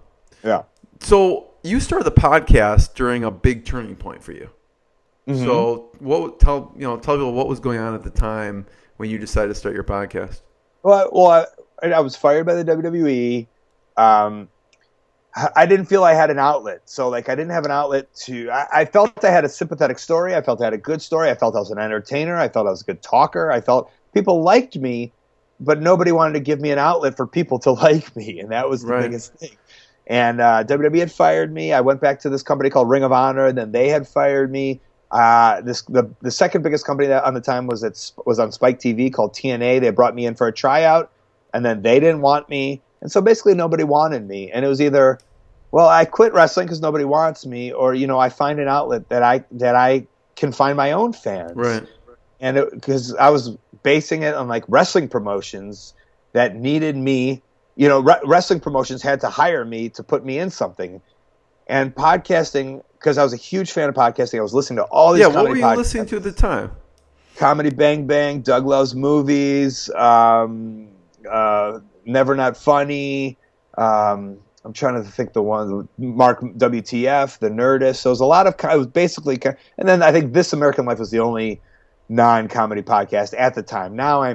Yeah. So you started the podcast during a big turning point for you. Mm-hmm. So tell people what was going on at the time when you decided to start your podcast. Well, I was fired by the WWE. I didn't feel I had an outlet. So like I didn't have an outlet I felt I had a sympathetic story. I felt I had a good story. I felt I was an entertainer. I felt I was a good talker. I felt people liked me, but nobody wanted to give me an outlet for people to like me. And that was the biggest thing. And WWE had fired me. I went back to this company called Ring of Honor, and then they had fired me. The second biggest company that on the time was on Spike TV called TNA. They brought me in for a tryout, and then they didn't want me. And so basically nobody wanted me. And it was either, well, I quit wrestling because nobody wants me, or, I find an outlet that I can find my own fans. Right. And because I was basing it on like wrestling promotions that needed me, wrestling promotions had to hire me to put me in something. And podcasting, because I was a huge fan of podcasting, I was listening to all these comedy podcasts. What were you listening to at the time? Comedy Bang Bang, Juggalos movies, Never Not Funny. I'm trying to think the one, Mark WTF, The Nerdist. So it was a lot of, it was basically, and then I think This American Life was the only non-comedy podcast at the time. Now I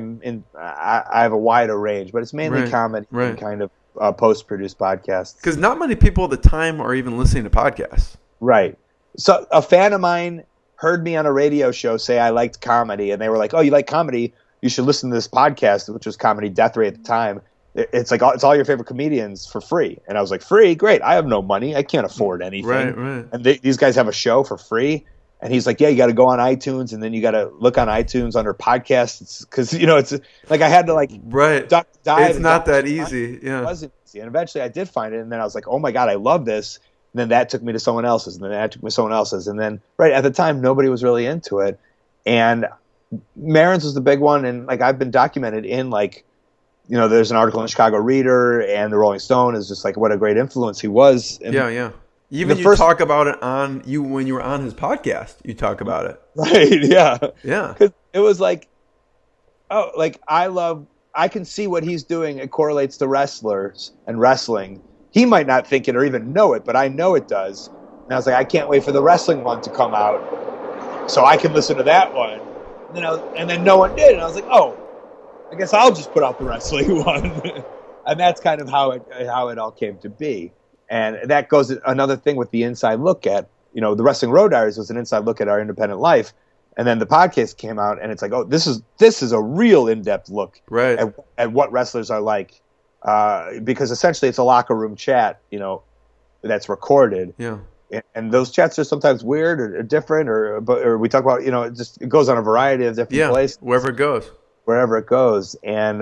have a wider range, but it's mainly comedy and kind of post-produced podcasts. Because not many people at the time are even listening to podcasts. Right. So a fan of mine heard me on a radio show say I liked comedy, and they were like, "Oh, you like comedy? You should listen to this podcast," which was Comedy Death Ray at the time. It's like it's all your favorite comedians for free, and I was like, "Free? Great! I have no money. I can't afford anything." Right. And these guys have a show for free, and he's like, "Yeah, you got to go on iTunes, and then you got to look on iTunes under podcasts because it's like I had to like dive. It's not that easy. Yeah, it wasn't easy, and eventually I did find it, and then I was like, "Oh my god, I love this." And then that took me to someone else's, and then that took me to someone else's, and then at the time nobody was really into it, and Maron's was the big one, and like I've been documented in like, there's an article in the Chicago Reader and the Rolling Stone is just like what a great influence he was. And yeah. Even you talk about it when you were on his podcast. You talk about it, right? Yeah. Because it was like, oh, like I can see what he's doing. It correlates to wrestlers and wrestling. He might not think it or even know it, but I know it does. And I was like, I can't wait for the wrestling one to come out so I can listen to that one. And then no one did. And I was like, oh, I guess I'll just put out the wrestling one. And that's kind of how it all came to be. And that goes another thing with the inside look at, the Wrestling Road Diaries was an inside look at our independent life. And then the podcast came out and it's like, oh, this is a real in-depth look at what wrestlers are like. Because essentially it's a locker room chat, that's recorded. Yeah. And those chats are sometimes weird or different, or we talk about, it goes on a variety of different places. Wherever it goes. And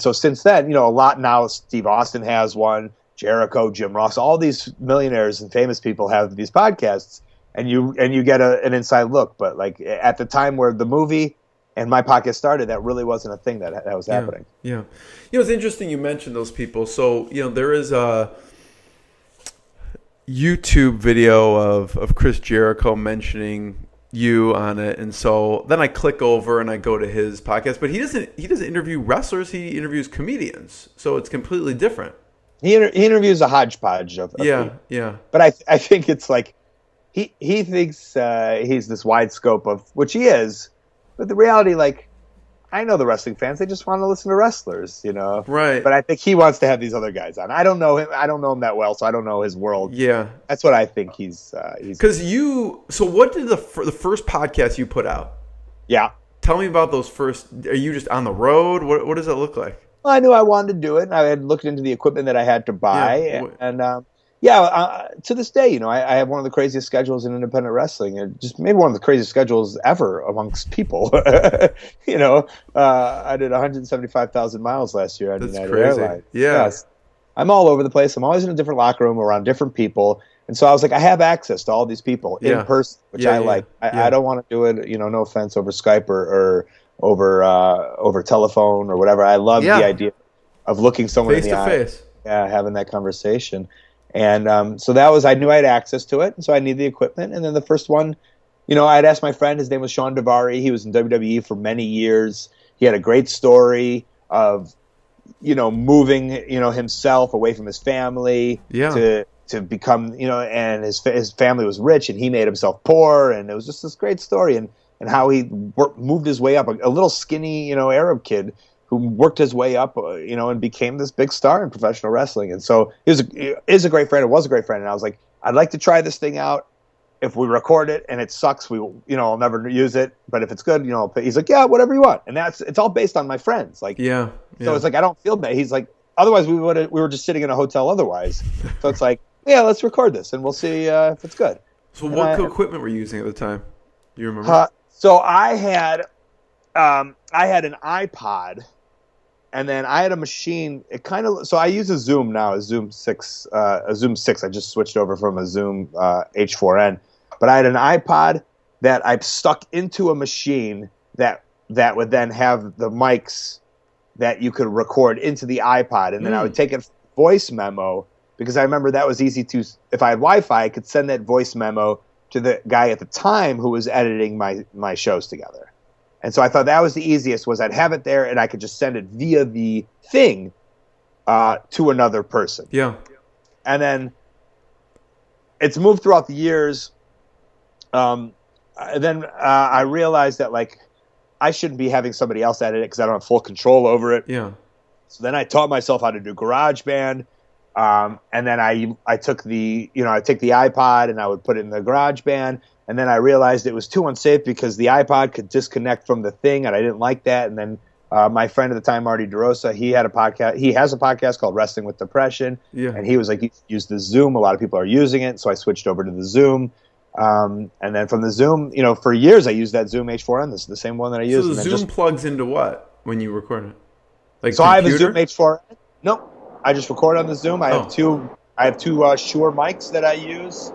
so since then, a lot now, Steve Austin has one, Jericho, Jim Ross, all these millionaires and famous people have these podcasts, and you get an inside look. But like at the time where the movie and my podcast started, that really wasn't a thing that was happening. Yeah. It's interesting you mentioned those people. So, there is a YouTube video of Chris Jericho mentioning you on it. And so then I click over and I go to his podcast. But he doesn't interview wrestlers. He interviews comedians. So it's completely different. He interviews a hodgepodge of people. Yeah. But I think it's like he thinks he's this wide scope of, which he is. But the reality, like, I know the wrestling fans, they just want to listen to wrestlers, Right. But I think he wants to have these other guys on. I don't know him. I don't know him that well, so I don't know his world. Yeah. That's what I think he's. Because so what did the first podcast you put out? Yeah. Tell me about those first. Are you just on the road? What does it look like? Well, I knew I wanted to do it. I had looked into the equipment that I had to buy, to this day, I have one of the craziest schedules in independent wrestling, and just maybe one of the craziest schedules ever amongst people. I did 175,000 miles last year on United Airlines. Yeah. Yes. I'm all over the place. I'm always in a different locker room around different people. And so I was like, I have access to all these people in person, which I like. I don't want to do it, no offense, over Skype or over telephone or whatever. I love the idea of looking someone in the eye. Face to face. Yeah, having that conversation. And so that was, I knew I had access to it. And so I needed the equipment. And then the first one, I had asked my friend, his name was Sean Davari. He was in WWE for many years. He had a great story of, moving, himself away from his family to become, and his family was rich and he made himself poor. And it was just this great story. And how he moved his way up, a little skinny, Arab kid who worked his way up, and became this big star in professional wrestling. And so he is a great friend. It was a great friend. And I was like, I'd like to try this thing out. If we record it and it sucks, I'll never use it. But if it's good, he's like, yeah, whatever you want. And it's all based on my friends. Like, so it's like, I don't feel bad. He's like, otherwise we were just sitting in a hotel otherwise. So it's like, yeah, let's record this and we'll see if it's good. So what equipment were you using at the time? Do you remember? So I had an iPod. And then I had a machine. So I use a Zoom now, a Zoom 6. I just switched over from a Zoom H4n. But I had an iPod that I stuck into a machine that would then have the mics that you could record into the iPod, and then I would take a voice memo because I remember that was easy to. If I had Wi-Fi, I could send that voice memo to the guy at the time who was editing my shows together. And so I thought that was the easiest, was I'd have it there and I could just send it via the thing to another person. Yeah. And then it's moved throughout the years. Then I realized that, like, I shouldn't be having somebody else edit it because I don't have full control over it. Yeah. So then I taught myself how to do GarageBand. And then I took the iPod and I would put it in the GarageBand. And then I realized it was too unsafe because the iPod could disconnect from the thing, and I didn't like that. And then my friend at the time, Marty DeRosa, he has a podcast called Wrestling with Depression. Yeah. And he was like, use the Zoom. A lot of people are using it. So I switched over to the Zoom. And then from the Zoom, for years I used that Zoom H4n. This is the same one that I used. So the Zoom plugs into what when you record it? Like so computer? I have a Zoom H4n. Nope. I just record on the Zoom. I have two Shure mics that I use.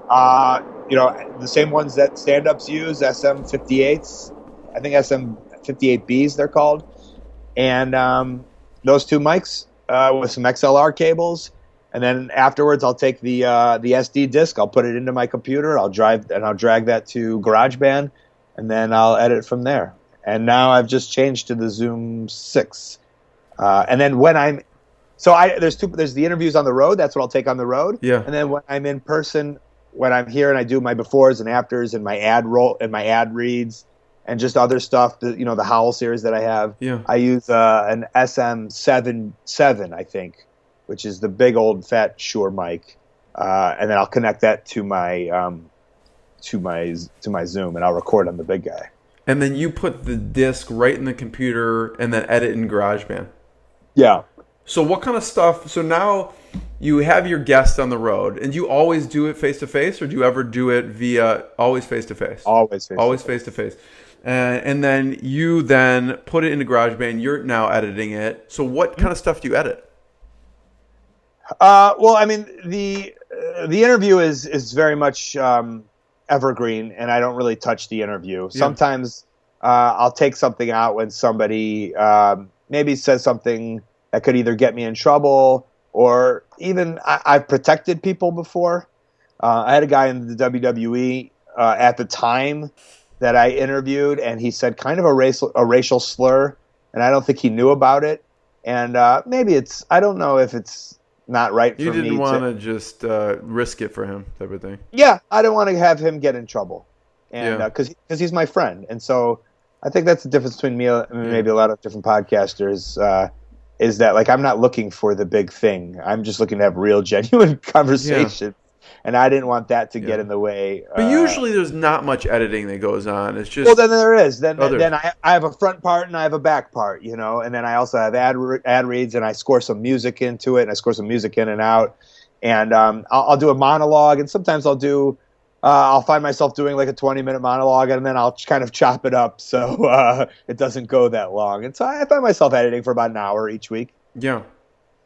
The same ones that stand-ups use, SM58s. I think SM58Bs they're called. And those two mics with some XLR cables. And then afterwards, I'll take the SD disc. I'll put it into my computer. I'll drag that to GarageBand, and then I'll edit from there. And now I've just changed to the Zoom 6. And then when there's the interviews on the road. That's what I'll take on the road. Yeah. And then when I'm in person, when I'm here and I do my befores and afters and my ad roll and my ad reads and just other stuff, the Howl series that I have. Yeah. I use an SM7, I think, which is the big old fat Shure mic, and then I'll connect that to my Zoom, and I'll record on the big guy. And then you put the disc right in the computer and then edit in GarageBand. Yeah. So what kind of stuff? So now you have your guest on the road, and you always do it face to face, or do you ever do it via always face to face? Always face to face. And then you then put it into GarageBand. You're now editing it. So what kind of stuff do you edit? Well, I mean, the interview is very much evergreen, and I don't really touch the interview. Yeah. Sometimes I'll take something out when somebody maybe says something that could either get me in trouble, or even I've protected people before. I had a guy in the WWE at the time that I interviewed, and he said kind of a racial slur, and I don't think he knew about it. And maybe I don't know if it's not right for me. You didn't want to just risk it for him, type of thing. Yeah, I don't want to have him get in trouble, and because he's my friend, and so I think that's the difference between me and maybe a lot of different podcasters. Is that like I'm not looking for the big thing. I'm just looking to have real, genuine conversation. And I didn't want that to get in the way. But usually there's not much editing that goes on. It's just... Well, then there is. Then I have a front part and I have a back part, you know. And then I also have ad reads and I score some music into it and I score some music in and out. And I'll do a monologue and sometimes I'll find myself doing like a 20-minute monologue and then I'll kind of chop it up so it doesn't go that long. And so I find myself editing for about an hour each week. Yeah.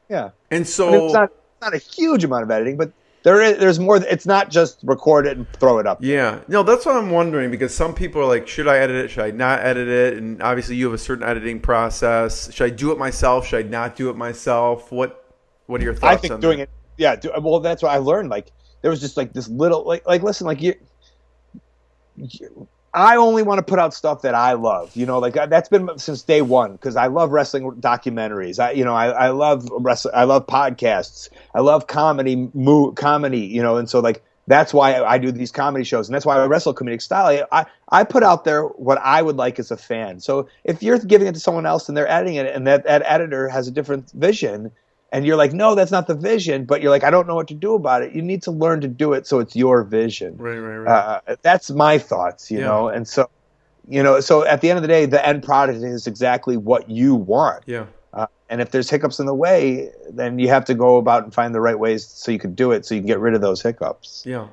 Yeah. And so... it's not a huge amount of editing, but... There's more. It's not just record it and throw it up. Yeah. No, that's what I'm wondering because some people are like, should I edit it? Should I not edit it? And obviously you have a certain editing process. Should I do it myself? Should I not do it myself? What are your thoughts on that? I think doing it. Yeah. Well, that's what I learned. Like there was just like this little like listen, like I only want to put out stuff that I love, you know, like that's been since day one because I love wrestling documentaries. I love wrestling. I love podcasts. I love comedy, you know, and so like that's why I do these comedy shows, and that's why I wrestle comedic style. I put out there what I would like as a fan. So if you're giving it to someone else and they're editing it, and that editor has a different vision, and you're like, no, that's not the vision, but you're like, I don't know what to do about it. You need to learn to do it so it's your vision. Right. That's my thoughts, you know, and so, you know, so at the end of the day, the end product is exactly what you want. Yeah. And if there's hiccups in the way, then you have to go about and find the right ways so you can do it, so you can get rid of those hiccups. Yeah.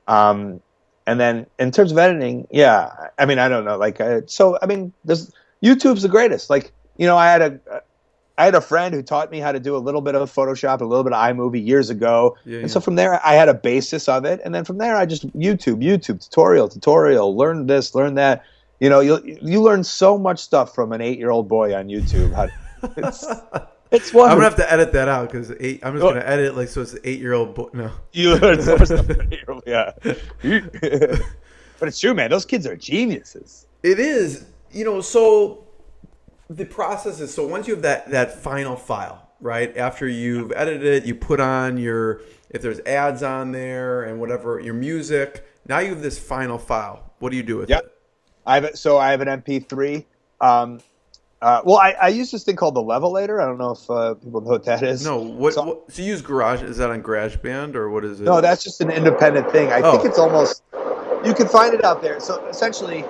And then in terms of editing, I mean, I don't know, like, YouTube's the greatest. Like, you know, I had a friend who taught me how to do a little bit of Photoshop, a little bit of iMovie years ago. So from there, I had a basis of it. And then from there, I just YouTube, tutorial, learn this, learn that. You know, you learn so much stuff from an 8-year-old boy on YouTube. It's wonderful. I'm going to have to edit that out because I'm just going to edit it like so it's an 8-year-old boy. No. You learn so much stuff from an 8-year-old, yeah. But it's true, man. Those kids are geniuses. It is. You know, so... The process is, so once you have that final file, right, after you've edited it, you put on if there's ads on there and whatever, your music, now you have this final file. What do you do with it? I have an MP3. Well, I use this thing called the Levelator. I don't know if people know what that is. No, so you use Garage, is that on GarageBand or what is it? No, that's just an independent thing. I think it's almost, you can find it out there. So essentially,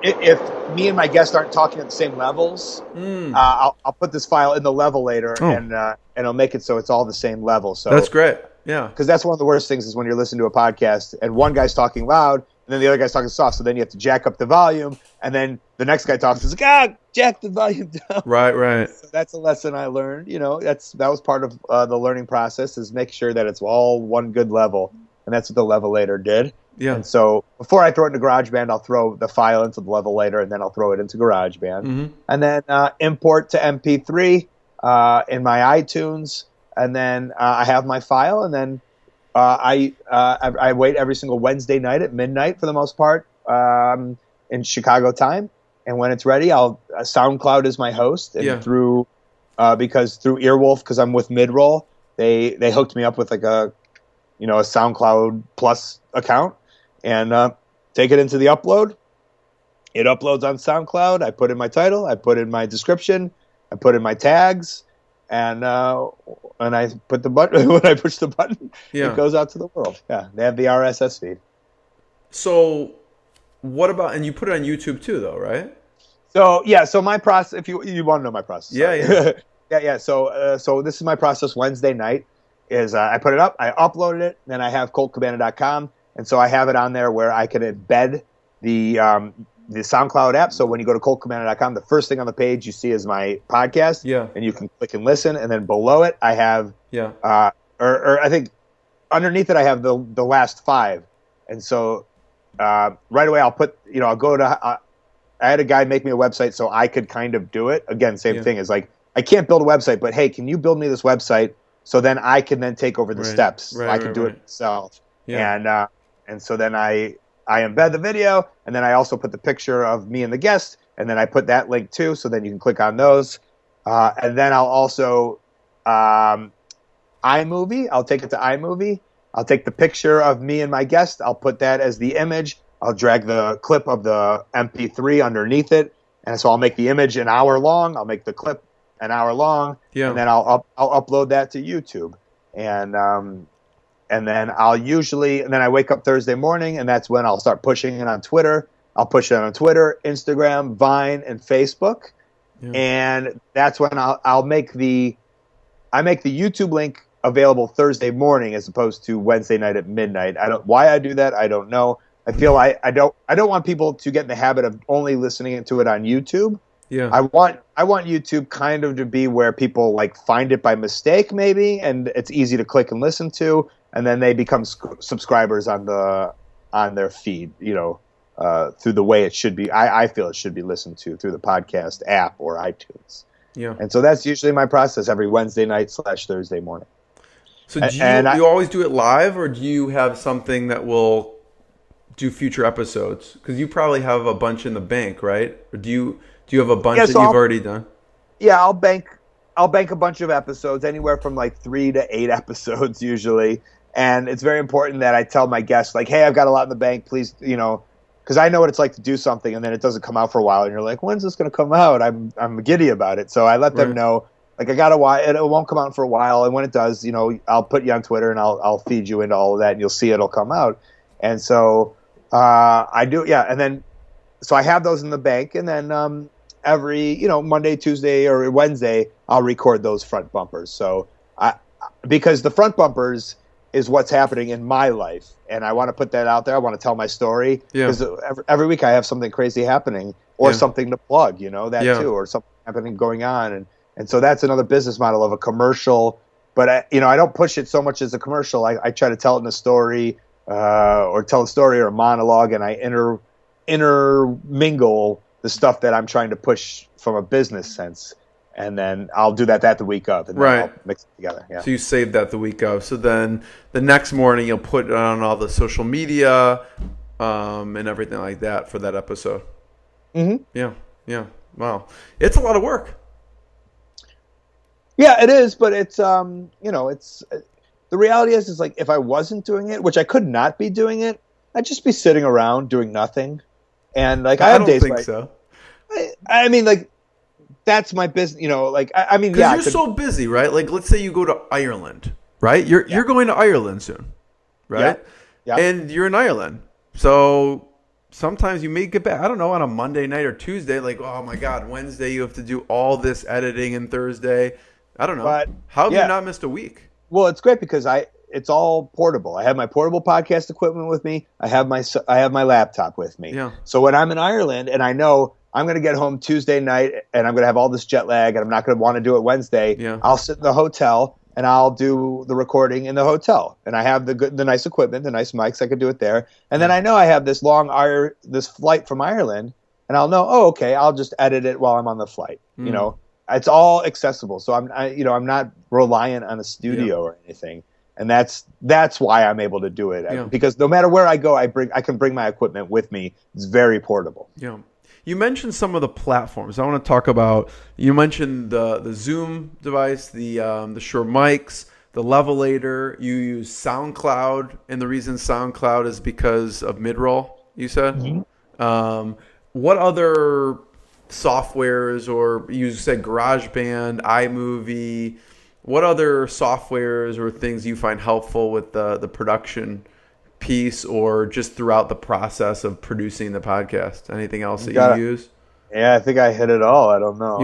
if me and my guest aren't talking at the same levels, I'll put this file in the Levelator and it'll make it so it's all the same level. So that's great. Yeah. Because that's one of the worst things is when you're listening to a podcast and one guy's talking loud and then the other guy's talking soft. So then you have to jack up the volume and then the next guy talks and it's like, jack the volume down. Right. So that's a lesson I learned. You know, that was part of the learning process is make sure that it's all one good level. And that's what the Levelator did. Yeah. And so before I throw it into GarageBand, I'll throw the file into the Levelator, and then I'll throw it into GarageBand, and then import to MP3 in my iTunes, and then I have my file, and then I wait every single Wednesday night at midnight for the most part in Chicago time, and when it's ready, SoundCloud is my host, and through Earwolf, because I'm with Midroll, they hooked me up with like a SoundCloud Plus account. And take it into the upload. It uploads on SoundCloud. I put in my title. I put in my description. I put in my tags. And I put the button. When I push the button, it goes out to the world. Yeah, they have the RSS feed. So, what about? And you put it on YouTube too, though, right? So my process. If you want to know my process, yeah. So this is my process. Wednesday night is I put it up. I uploaded it. Then I have ColtCabana.com. And so I have it on there where I can embed the SoundCloud app. So when you go to ColtCabana.com, the first thing on the page you see is my podcast. Yeah. And you can click and listen. And then below it, I have, or I think underneath it, I have the last 5. And so right away, I'll put, I'll go to, I had a guy make me a website so I could kind of do it. Again, same thing is like, I can't build a website, but hey, can you build me this website so then I can then take over the steps. So I can do it myself. Yeah. And so then I embed the video, and then I also put the picture of me and the guest, and then I put that link too, so then you can click on those. And then I'll also iMovie. I'll take it to iMovie. I'll take the picture of me and my guest. I'll put that as the image. I'll drag the clip of the MP3 underneath it, and so I'll make the image an hour long. I'll make the clip an hour long, and then I'll upload that to YouTube, and then I wake up Thursday morning, and that's when I'll start pushing it on Twitter. I'll push it on Twitter, Instagram, Vine, and Facebook, and that's when I make the YouTube link available Thursday morning as opposed to Wednesday night at midnight. Why I do that, I don't know. I feel I don't want people to get in the habit of only listening to it on YouTube. Yeah. I want YouTube kind of to be where people like find it by mistake maybe, and it's easy to click and listen to, and then they become subscribers on their feed, through the way it should be. I feel it should be listened to through the podcast app or iTunes. Yeah. And so that's usually my process every Wednesday night / Thursday morning. So do you always do it live, or do you have something that will do future episodes? Because you probably have a bunch in the bank, right? Or do you have a bunch that you've already done? Yeah, I'll bank a bunch of episodes, anywhere from like 3 to 8 episodes usually. And it's very important that I tell my guests, like, hey, I've got a lot in the bank, please, because I know what it's like to do something and then it doesn't come out for a while, and you're like, when's this going to come out? I'm giddy about it. So I let them know, like, I got a while, it won't come out for a while, and when it does, I'll put you on Twitter and I'll feed you into all of that, and you'll see it'll come out. And so I do, and then so I have those in the bank, and then every Monday, Tuesday, or Wednesday I'll record those front bumpers. So because the front bumpers is what's happening in my life, and I want to put that out there. I want to tell my story, because every week I have something crazy happening, or something to plug, that too, or something happening going on, and so that's another business model of a commercial. But I don't push it so much as a commercial. I try to tell it in a story, or tell a story or a monologue, and I intermingle the stuff that I'm trying to push from a business sense, and then I'll do that the week of, and then I'll mix it together. Yeah. So you save that the week of. So then the next morning you'll put it on all the social media, and everything like that for that episode. Mm-hmm. Yeah. Wow, it's a lot of work. Yeah, it is, but it's it's the reality is like, if I wasn't doing it, which I could not be doing it, I'd just be sitting around doing nothing. And like I have days think so. I mean, like, that's my business, I mean, because you're so busy, right? Like, let's say you go to Ireland, right? You're going to Ireland soon, right? Yeah. And you're in Ireland, so sometimes you may get back, I don't know, on a Monday night or Tuesday, like, oh my God, Wednesday you have to do all this editing, and Thursday, I don't know. But, how have you not missed a week? Well, it's great because it's all portable. I have my portable podcast equipment with me. I have my laptop with me. Yeah. So when I'm in Ireland and I know I'm going to get home Tuesday night and I'm going to have all this jet lag and I'm not going to want to do it Wednesday, I'll sit in the hotel and I'll do the recording in the hotel. And I have the nice equipment, the nice mics. I could do it there. And then I know I have this this flight from Ireland, and I'll know, oh, okay, I'll just edit it while I'm on the flight. It's all accessible. So I'm not reliant on a studio or anything. And that's why I'm able to do it, because no matter where I go, I can bring my equipment with me. It's very portable. Yeah. You mentioned some of the platforms. I want to talk about. You mentioned the Zoom device, the Shure mics, the Levelator. You use SoundCloud, and the reason SoundCloud is because of midroll. You said. Mm-hmm. What other softwares, or you said GarageBand, iMovie? What other softwares or things you find helpful with the production piece, or just throughout the process of producing the podcast? Anything else that you use? Yeah, I think I hit it all. I don't know.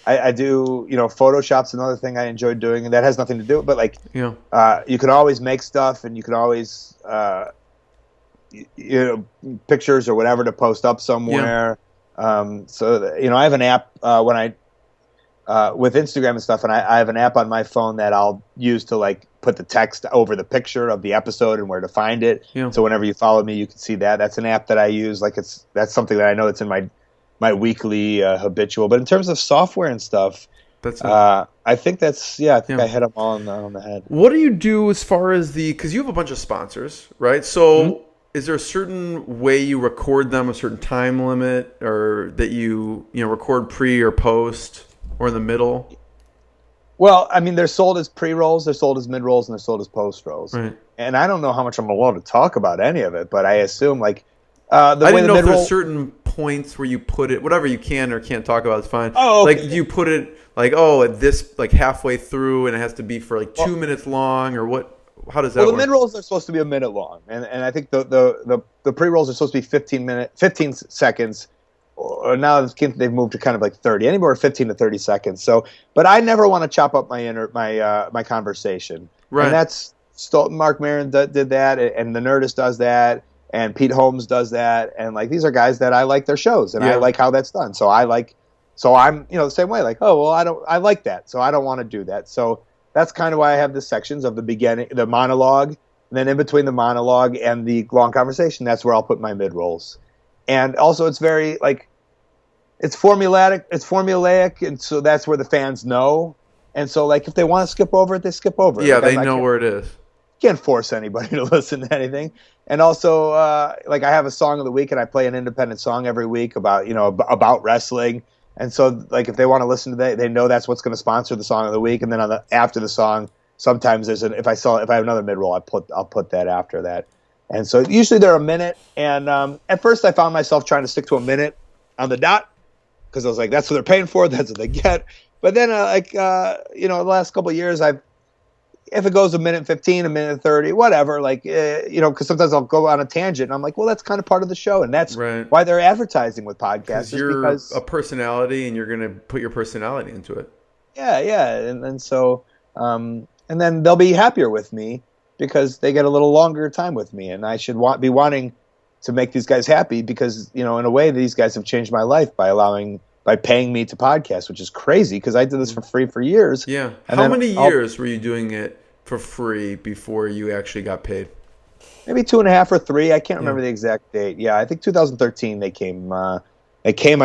I do, Photoshop's another thing I enjoy doing, and that has nothing to do with it, but you can always make stuff, and you can always pictures or whatever to post up somewhere. So I have an app when I with Instagram and stuff, and I have an app on my phone that I'll use to like put the text over the picture of the episode and where to find it. Yeah. So whenever you follow me, you can see that. That's an app that I use. Like that's something that I know that's in my weekly habitual. But in terms of software and stuff, I think I hit them all on the head. What do you do as far as because you have a bunch of sponsors, right? So is there a certain way you record them, a certain time limit, or that you record pre or post? Or in the middle? Well, I mean, they're sold as pre-rolls, they're sold as mid-rolls, and they're sold as post-rolls. Right. And I don't know how much I'm allowed to talk about any of it, but I assume, like, I didn't know if there's certain points where you put it, whatever you can or can't talk about, it's fine. Oh, okay. Like, do you put it like, at this, like halfway through, and it has to be for like 2 minutes long, or what? How does that work? The mid rolls are supposed to be a minute long, and I think the pre rolls are supposed to be 15 seconds. Or now they've moved to kind of like 30, anywhere 15 to 30 seconds. So, but I never want to chop up my conversation. Right. And that's Marc Maron did that, and the Nerdist does that, and Pete Holmes does that, and like these are guys that I like their shows, and I like how that's done. So I'm the same way. Like, I like that, so I don't want to do that. So that's kind of why I have the sections of the beginning, the monologue, and then in between the monologue and the long conversation, that's where I'll put my mid rolls. And also, it's very it's formulaic, and so that's where the fans know. And so, like, if they want to skip over it, they skip over it. Yeah, they know where it is. Can't force anybody to listen to anything. And also, like, I have a song of the week, and I play an independent song every week about wrestling. And so, like, if they want to listen to that, they know that's what's going to sponsor the song of the week. And then after the song, sometimes there's if I have another mid roll, I'll put that after that. And so usually they're a minute. And at first I found myself trying to stick to a minute on the dot because I was like, that's what they're paying for. That's what they get. But then, the last couple of years, if it goes a minute 15, a minute 30, whatever, because sometimes I'll go on a tangent and I'm like, well, that's kind of part of the show. And that's why they're advertising with podcasts. Because you're a personality and you're going to put your personality into it. Yeah. And so, and then they'll be happier with me because they get a little longer time with me. And I should be wanting to make these guys happy because, in a way, these guys have changed my life by paying me to podcast, which is crazy because I did this for free for years. Yeah. How many years were you doing it for free before you actually got paid? Maybe 2.5 or 3. I can't remember the exact date. Yeah, I think 2013 they came a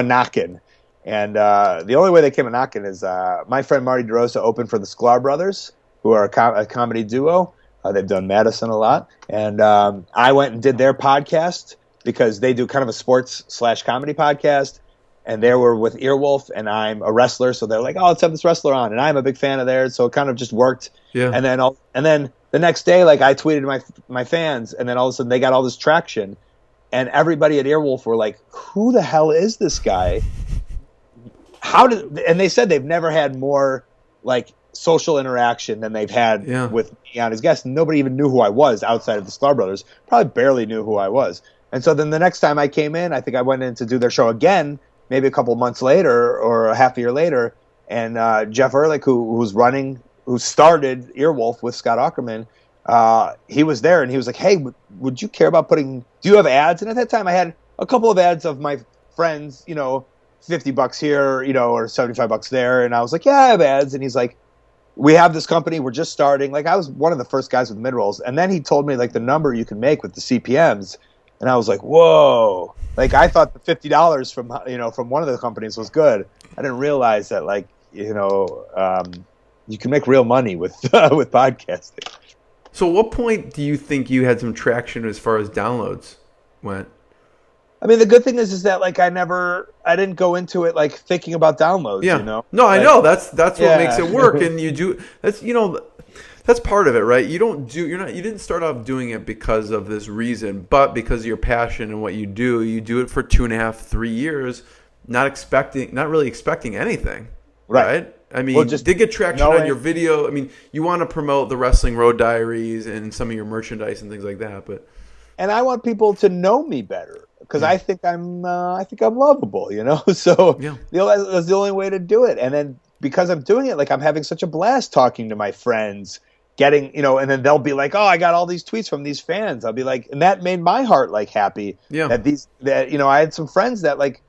knocking. And the only way they came a knocking is my friend Marty DeRosa opened for the Sklar Brothers, who are a comedy duo. They've done Madison a lot. And I went and did their podcast because they do kind of a sports/comedy podcast. And they were with Earwolf, and I'm a wrestler, so they're like, let's have this wrestler on. And I'm a big fan of theirs, so it kind of just worked. Yeah. And then the next day, like, I tweeted my fans, and then all of a sudden they got all this traction. And everybody at Earwolf were like, who the hell is this guy? And they said they've never had more, like, social interaction than they've had with me on his guest. Nobody even knew who I was outside of the Sklar Brothers. Probably barely knew who I was. And so then the next time I came in, I think I went in to do their show again, maybe a couple months later or a half a year later, and Jeff Ehrlich, who started Earwolf with Scott Aukerman, he was there, and he was like, hey, would you care about do you have ads? And at that time I had a couple of ads of my friends, $50 here, or $75 there. And I was like, yeah, I have ads. And he's like, we have this company, we're just starting. Like, I was one of the first guys with mid-rolls. And then he told me, like, the number you can make with the CPMs. And I was like, whoa. Like, I thought the $50 from one of the companies was good. I didn't realize that, like, you can make real money with with podcasting. So at what point do you think you had some traction as far as downloads went? I mean, the good thing is that, like, I didn't go into it, like, thinking about downloads, No, I know. That's what makes it work. And you do, that's part of it, right? You didn't start off doing it because of this reason, but because of your passion and what you do it for 2.5, 3 years, not really expecting anything. Right? I mean, just did get traction on your video. I mean, you want to promote the Wrestling Road Diaries and some of your merchandise and things like that, and I want people to know me better because I think I'm lovable, So that's the only way to do it. And then because I'm doing it, like, I'm having such a blast talking to my friends, getting, and then they'll be like, oh, I got all these tweets from these fans. I'll be like, and that made my heart, like, happy. Yeah. I had some friends that, like,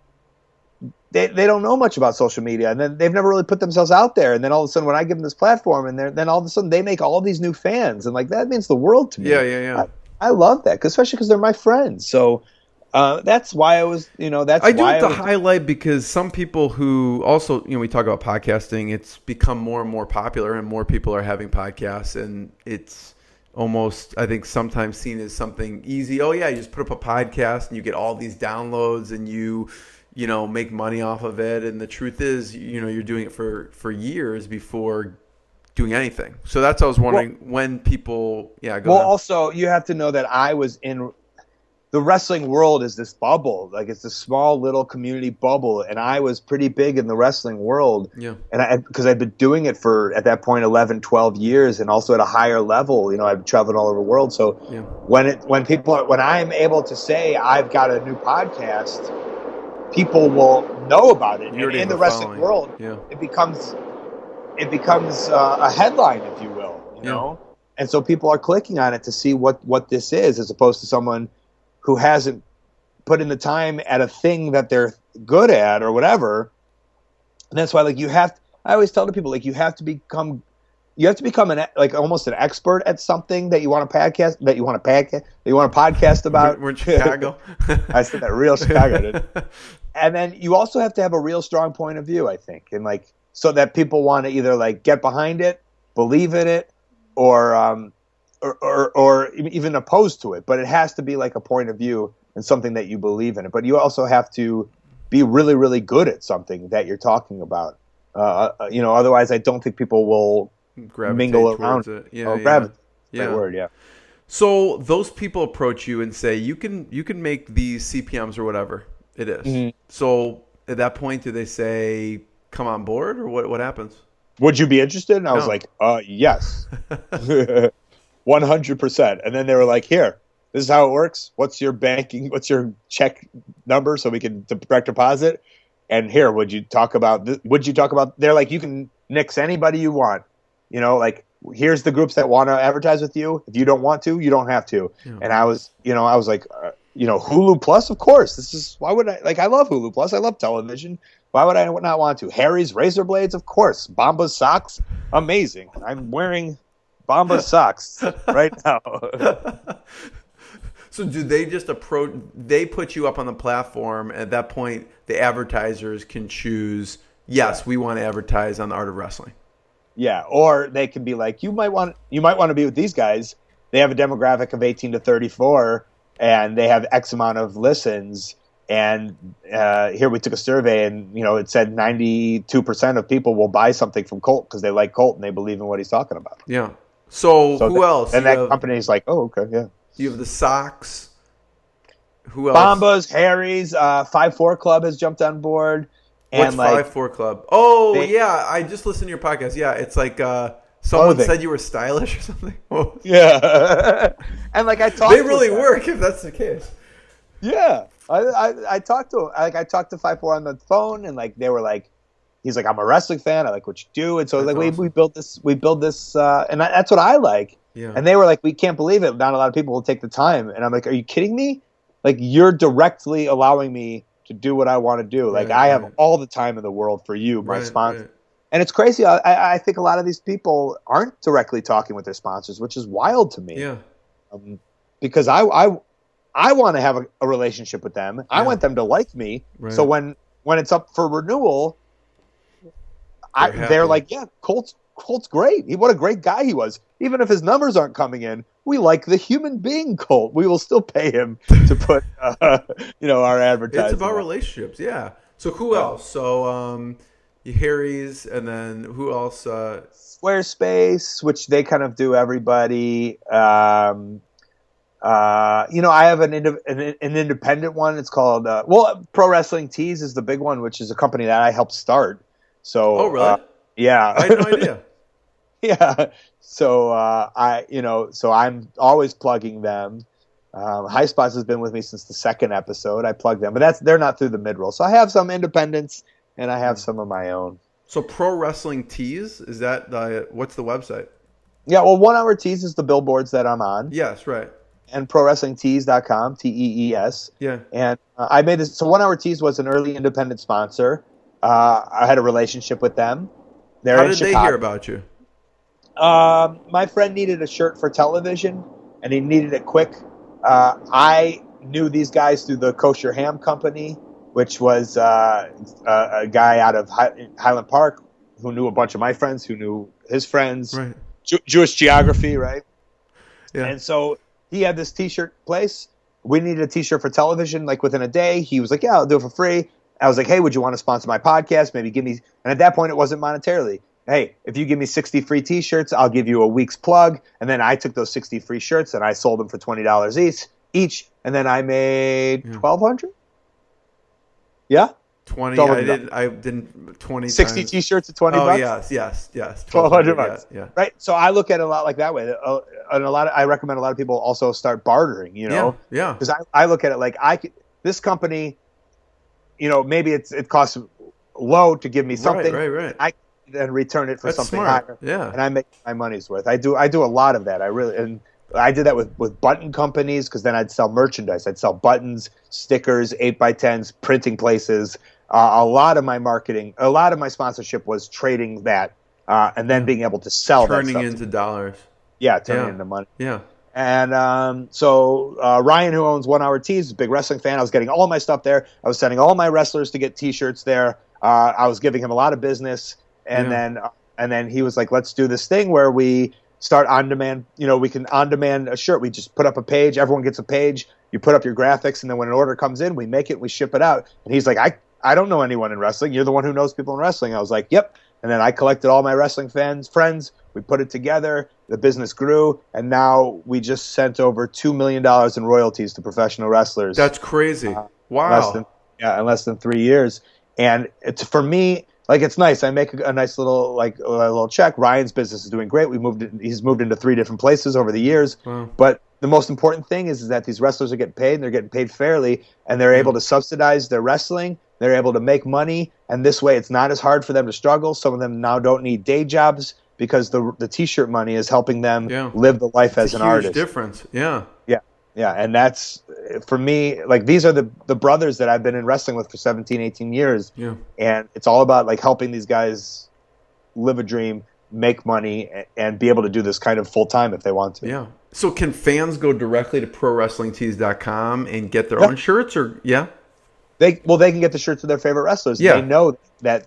they don't know much about social media, and then they've never really put themselves out there. And then all of a sudden, when I give them this platform, and then all of a sudden they make all these new fans, and, like, that means the world to me. Yeah. I love that, especially because they're my friends. So that's why I was, I do it to highlight because some people who also, we talk about podcasting, it's become more and more popular, and more people are having podcasts, and it's almost, I think, sometimes seen as something easy. Oh yeah, you just put up a podcast and you get all these downloads, and you make money off of it. And the truth is, you're doing it for years before doing anything. So that's what I was wondering when people. Yeah. Go ahead. Also, you have to know that I was in the wrestling world is this bubble, like it's this small little community bubble, and I was pretty big in the wrestling world. Yeah. And because I'd been doing it for, at that point, 11, 12 years, and also at a higher level. I've traveled all over the world. So Yeah. when I'm able to say I've got a new podcast, people will know about it. You And in the have a wrestling following. world, Yeah. it becomes a headline, if you will, you know? And so people are clicking on it to see what this is, as opposed to someone who hasn't put in the time at a thing that they're good at or whatever. And that's why, like, I always tell the people, like, you have to become almost an expert at something that you want to podcast about. We're in Chicago. I said that real Chicago, dude. And then you also have to have a real strong point of view, I think, and like, so that people want to either like get behind it, believe in it, or even opposed to it. But it has to be like a point of view and something that you believe in it. But you also have to be really, really good at something that you're talking about. Otherwise I don't think people will mingle around it. Yeah, gravitate. Yeah. Great word, yeah. So those people approach you and say, you can make these CPMs or whatever it is. Mm-hmm. So at that point, do they say, come on board, or what happens? Would you be interested? And I was No. like, yes. 100%. And then they were like, here, this is how it works. What's your check number so we can direct deposit? And here, would you talk about, they're like, you can nix anybody you want. Like, here's the groups that want to advertise with you. If you don't want to, you don't have to. Yeah. And I was like, Hulu Plus, of course. Why would I, like, I love Hulu Plus. I love television. Why would I not want to? Harry's Razor Blades, of course. Bomba's socks, amazing. I'm wearing Bomba's socks right now. So do they just they put you up on the platform, at that point the advertisers can choose, yes, we want to advertise on the Art of Wrestling. Yeah, or they can be like, you might want to be with these guys. They have a demographic of 18 to 34, and they have X amount of listens. And here we took a survey, and it said 92% of people will buy something from Colt because they like Colt and they believe in what he's talking about. Yeah. So who else? And that company's like, oh, okay, yeah. You have the socks. Who else? Bombas, Harry's, 5-4 Club has jumped on board. What's 5-4 Club? Oh, yeah. I just listened to your podcast. Yeah, it's like someone said you were stylish or something. Yeah. And like I talked they really work if that's the case. Yeah. I talked to him. Like, I talked to 5-4 on the phone, and like they were like, he's like, I'm a wrestling fan. I like what you do. And so that's like awesome. we build this and that's what I like. Yeah. And they were like, we can't believe it. Not a lot of people will take the time. And I'm like, are you kidding me? Like, you're directly allowing me to do what I want to do. Like, I have all the time in the world for you, my sponsor. Right. And it's crazy. I think a lot of these people aren't directly talking with their sponsors, which is wild to me. Yeah. Because I want to have a relationship with them. I want them to like me. Right. So when it's up for renewal, they're like, yeah, Colt's great. What a great guy he was. Even if his numbers aren't coming in, we like the human being Colt. We will still pay him to put, our advertising. It's about relationships, yeah. So who else? So Harry's, and then who else? Squarespace, which they kind of do everybody. I have an independent one. It's called Pro Wrestling Tees is the big one, which is a company that I helped start. So, oh really? Yeah, I had no idea. Yeah, so so I'm always plugging them. High Spots has been with me since the second episode. I plug them, but they're not through the mid-roll. So I have some independents, and I have some of my own. So Pro Wrestling Tees, is that what's the website? Yeah, well, 1 Hour Tees is the billboards that I'm on. Yes, right. And ProWrestlingTees.com, TEES. Yeah. And I made this. So 1 Hour Tees was an early independent sponsor. I had a relationship with them. They're How in did Chicago. they hear about you? My friend needed a shirt for television, and he needed it quick. I knew these guys through the Kosher Ham Company, which was a guy out of Highland Park who knew a bunch of my friends, who knew his friends. Right. Jewish geography, right? Yeah. And so he had this T-shirt place. We needed a T-shirt for television, like within a day. He was like, yeah, I'll do it for free. I was like, hey, would you want to sponsor my podcast? Maybe give me – and at that point, it wasn't monetarily. Hey, if you give me 60 free T-shirts, I'll give you a week's plug. And then I took those 60 free shirts and I sold them for $20 each. each, and then I made 1,200. Yeah. 20. I didn't 20 60 times. T-shirts at $20. Oh yes. 1,200 bucks. Yeah. Right. So I look at it a lot like that way. And I recommend a lot of people also start bartering. Yeah. Because I look at it like this company, maybe it costs low to give me something. Right. I then return it for That's something smart. higher. Yeah. And I make my money's worth. I do a lot of that. I did that with button companies, because then I'd sell merchandise. I'd sell buttons, stickers, 8x10s, printing places. A lot of my marketing, a lot of my sponsorship was trading that and then being able to sell turning that stuff into dollars. Yeah, turning into money. Yeah. And so Ryan, who owns 1 Hour Tees, is a big wrestling fan. I was getting all my stuff there. I was sending all my wrestlers to get T-shirts there. I was giving him a lot of business. And then he was like, let's do this thing where we start on demand. We can on demand a shirt. We just put up a page. Everyone gets a page. You put up your graphics, and then when an order comes in, we make it, we ship it out. And he's like, I don't know anyone in wrestling. You're the one who knows people in wrestling. I was like, yep. And then I collected all my wrestling friends. We put it together. The business grew. And now we just sent over $2 million in royalties to professional wrestlers. That's crazy. Wow. In less than 3 years. And for me, it's nice. I make a nice little check. Ryan's business is doing great. He's moved into 3 different places over the years. Wow. But the most important thing is that these wrestlers are getting paid, and they're getting paid fairly, and they're able to subsidize their wrestling. They're able to make money, and this way it's not as hard for them to struggle. Some of them now don't need day jobs because the T-shirt money is helping them live the life as an artist. Huge difference. Yeah. Yeah, and that's, for me, these are the brothers that I've been in wrestling with for 17, 18 years. Yeah. And it's all about helping these guys live a dream, make money, and be able to do this kind of full time if they want to. Yeah. So can fans go directly to ProWrestlingTees.com and get their own shirts, or They can get the shirts of their favorite wrestlers. Yeah. They know that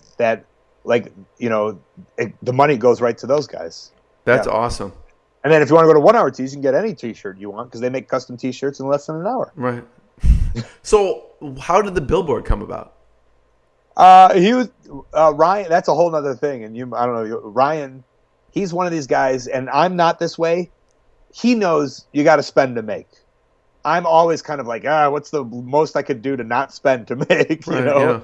the money goes right to those guys. That's awesome. And then if you want to go to 1 Hour Tees, you can get any T-shirt you want, because they make custom T-shirts in less than an hour. Right. So how did the billboard come about? He was Ryan. That's a whole other thing. And I don't know, Ryan. He's one of these guys, and I'm not this way. He knows you got to spend to make. I'm always kind of like, what's the most I could do to not spend to make? Right, yeah.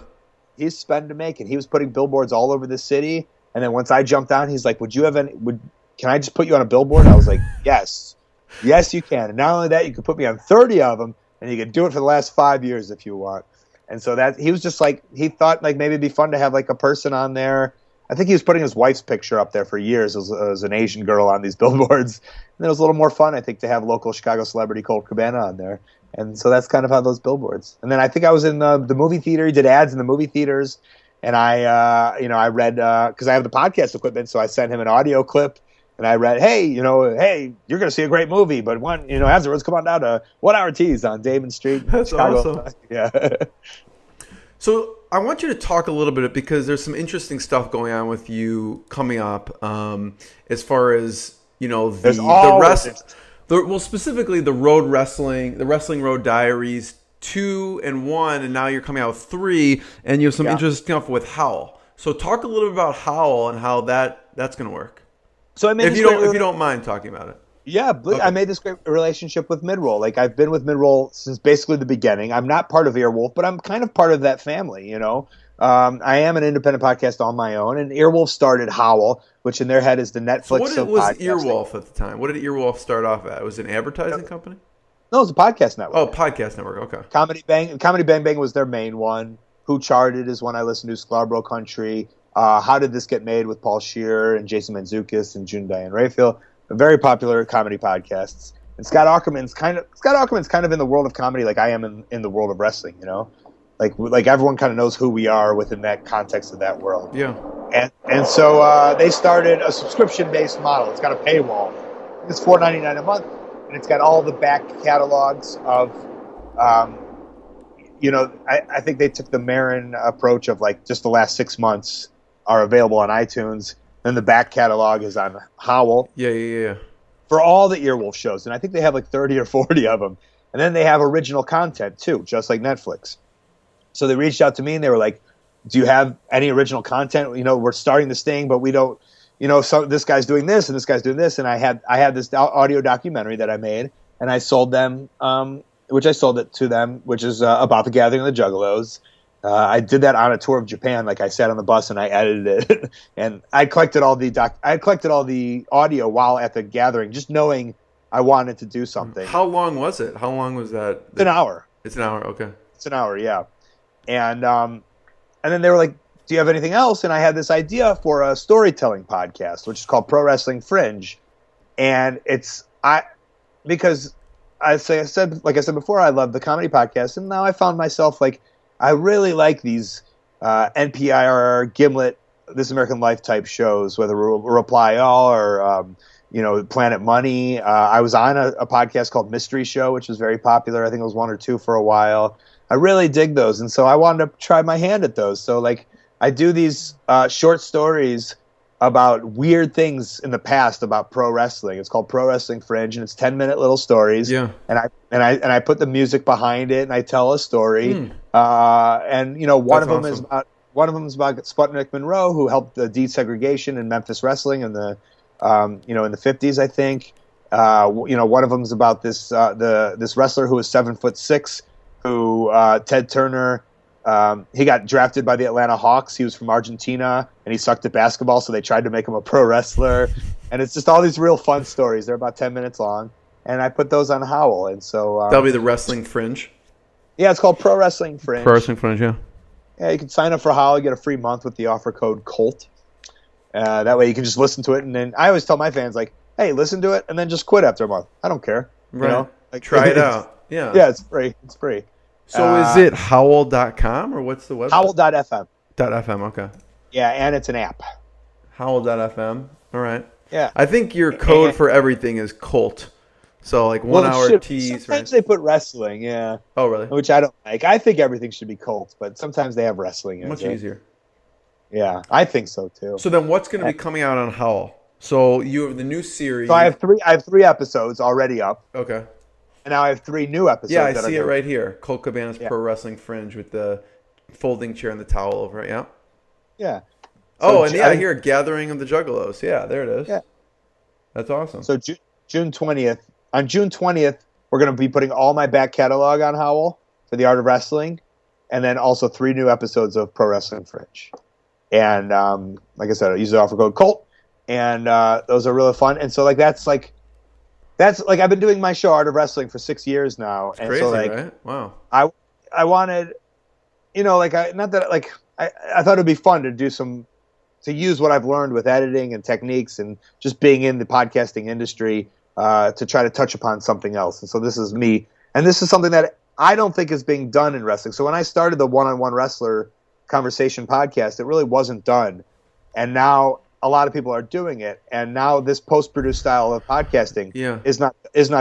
He's spend to make, and he was putting billboards all over the city. And then once I jumped on, he's like, can I just put you on a billboard? I was like, yes, you can. And not only that, you can put me on 30 of them, and you can do it for the last 5 years if you want. And so that he was just he thought maybe it'd be fun to have a person on there. I think he was putting his wife's picture up there for years as an Asian girl on these billboards. And it was a little more fun, I think, to have local Chicago celebrity Colt Cabana on there. And so that's kind of how those billboards. And then I think I was in the movie theater. He did ads in the movie theaters. And I read, because I have the podcast equipment, so I sent him an audio clip. And I read, hey, you're going to see a great movie, but afterwards, come on down to 1 Hour Tees on Damon Street. That's Chicago. awesome. Yeah. So I want you to talk a little bit, because there's some interesting stuff going on with you coming up, as far as specifically the Road Wrestling, the Wrestling Road Diaries 2 and 1, and now you're coming out with 3, and you have some interesting stuff with Howl. So talk a little bit about Howl and how that's going to work. So I made if you don't mind talking about it. Yeah, okay. I made this great relationship with Midroll. I've been with Midroll since basically the beginning. I'm not part of Earwolf, but I'm kind of part of that family, I am an independent podcast on my own, and Earwolf started Howl, which in their head is the Netflix of podcasting. What was podcasting. Earwolf at the time? What did Earwolf start off at? Was it an advertising company? No, it was a podcast network. Oh, podcast network, okay. Comedy Bang Bang was their main one. Who Charted is one I listened to, Scarborough Country. How Did This Get Made with Paul Scheer and Jason Mantzoukas and June Diane Raphael. Very popular comedy podcasts. And Scott Aukerman's kind of in the world of comedy like I am in the world of wrestling, Like everyone kind of knows who we are within that context of that world. Yeah. And so they started a subscription-based model. It's got a paywall. It's $4.99 a month, and it's got all the back catalogs of I think they took the Maron approach of just the last 6 months are available on iTunes. Then the back catalog is on Howl. Yeah. For all the Earwolf shows. And I think they have 30 or 40 of them. And then they have original content too, just like Netflix. So they reached out to me and they were like, do you have any original content? We're starting this thing, but we don't, so this guy's doing this and this guy's doing this. And I had this audio documentary that I made, and I sold them which I sold it to them, which is about the gathering of the Juggalos. I did that on a tour of Japan. Like I sat on the bus and I edited it, and I collected all the audio while at the gathering, just knowing I wanted to do something. How long was it? How long was that? It's an hour. It's an hour. Okay. It's an hour. Yeah. And then they were like, "Do you have anything else?" And I had this idea for a storytelling podcast, which is called Pro Wrestling Fringe, and because I said before, I love the comedy podcast, and now I found myself like, I really like these NPR, Gimlet, This American Life type shows, whether Reply All or Planet Money. I was on a podcast called Mystery Show, which was very popular. I think it was 1 or 2 for a while. I really dig those, and so I wanted to try my hand at those. So like I do these short stories about weird things in the past about pro wrestling. It's called Pro Wrestling Fringe, and it's 10-minute little stories. Yeah. And I put the music behind it, and I tell a story. And one of them is about Sputnik Monroe, who helped the desegregation in Memphis wrestling in the in the 50s, I think. One of them is about this wrestler who was 7'6", who Ted Turner. He got drafted by the Atlanta Hawks. He was from Argentina, and he sucked at basketball, so they tried to make him a pro wrestler. And it's just all these real fun stories. They're about 10 minutes long, and I put those on Howl. And so that'll be the Wrestling Fringe. Yeah, it's called Pro Wrestling Fringe. Pro Wrestling Fringe, yeah. Yeah, you can sign up for Howl. You get a free month with the offer code COLT. That way you can just listen to it, and then I always tell my fans, like, hey, listen to it, and then just quit after a month. I don't care. Right. Try it out. Yeah. Yeah, it's free. It's free. So is it howl.com or what's the website? Howl.fm. .fm, okay. Yeah, and it's an app. Howl.fm. All right. Yeah. I think your code for everything is Colt. So like 1 hour tease, sometimes they put wrestling, yeah. Oh, really? Which I don't like. I think everything should be Colt, but sometimes they have wrestling in it. Much easier. Yeah, I think so too. So then what's going to be coming out on Howl? So you have the new series. So I have three episodes already up. Okay. And now I have 3 new episodes. Yeah, I see it right here. Colt Cabana's Pro Wrestling Fringe with the folding chair and the towel over it. Yeah. Yeah. So I hear Gathering of the Juggalos. Yeah, there it is. Yeah. That's awesome. So June 20th. On June 20th, we're going to be putting all my back catalog on Howl for the Art of Wrestling, and then also 3 new episodes of Pro Wrestling Fringe. And like I said, I use the offer code COLT, and those are really fun. And so that's I've been doing my show Art of Wrestling for 6 years now. It's and crazy, so right? Wow. I wanted, I thought it'd be fun to use what I've learned with editing and techniques and just being in the podcasting industry to try to touch upon something else. And so this is me, and this is something that I don't think is being done in wrestling. So when I started the One-on-One Wrestler Conversation podcast, it really wasn't done, and now a lot of people are doing it, and now this post-produced style of podcasting is not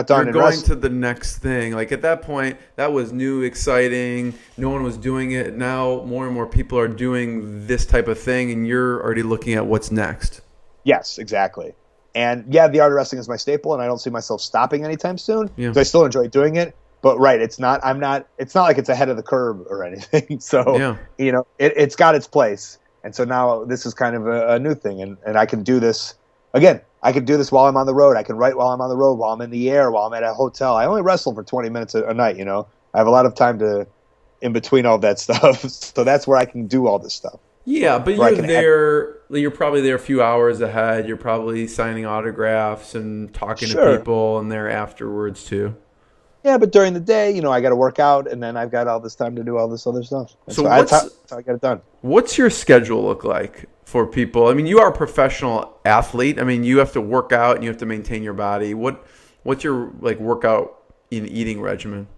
done. You're going to the next thing. Like at that point, that was new, exciting. No one was doing it. Now more and more people are doing this type of thing, and you're already looking at what's next. Yes, exactly. And yeah, the Art of Wrestling is my staple, and I don't see myself stopping anytime soon. Because I still enjoy doing it. But it's not like it's ahead of the curve or anything. So it's got its place. And so now this is kind of a new thing, and I can do this again. I can do this while I'm on the road. I can write while I'm on the road, while I'm in the air, while I'm at a hotel. I only wrestle for 20 minutes a night. I have a lot of time in between all that stuff. So that's where I can do all this stuff. Yeah, but you're probably there a few hours ahead. You're probably signing autographs and talking to people, and there afterwards too. Yeah, but during the day, I got to work out, and then I've got all this time to do all this other stuff. That's how I got it done. What's your schedule look like for people? I mean, you are a professional athlete. I mean, you have to work out and you have to maintain your body. What's your workout and eating regimen?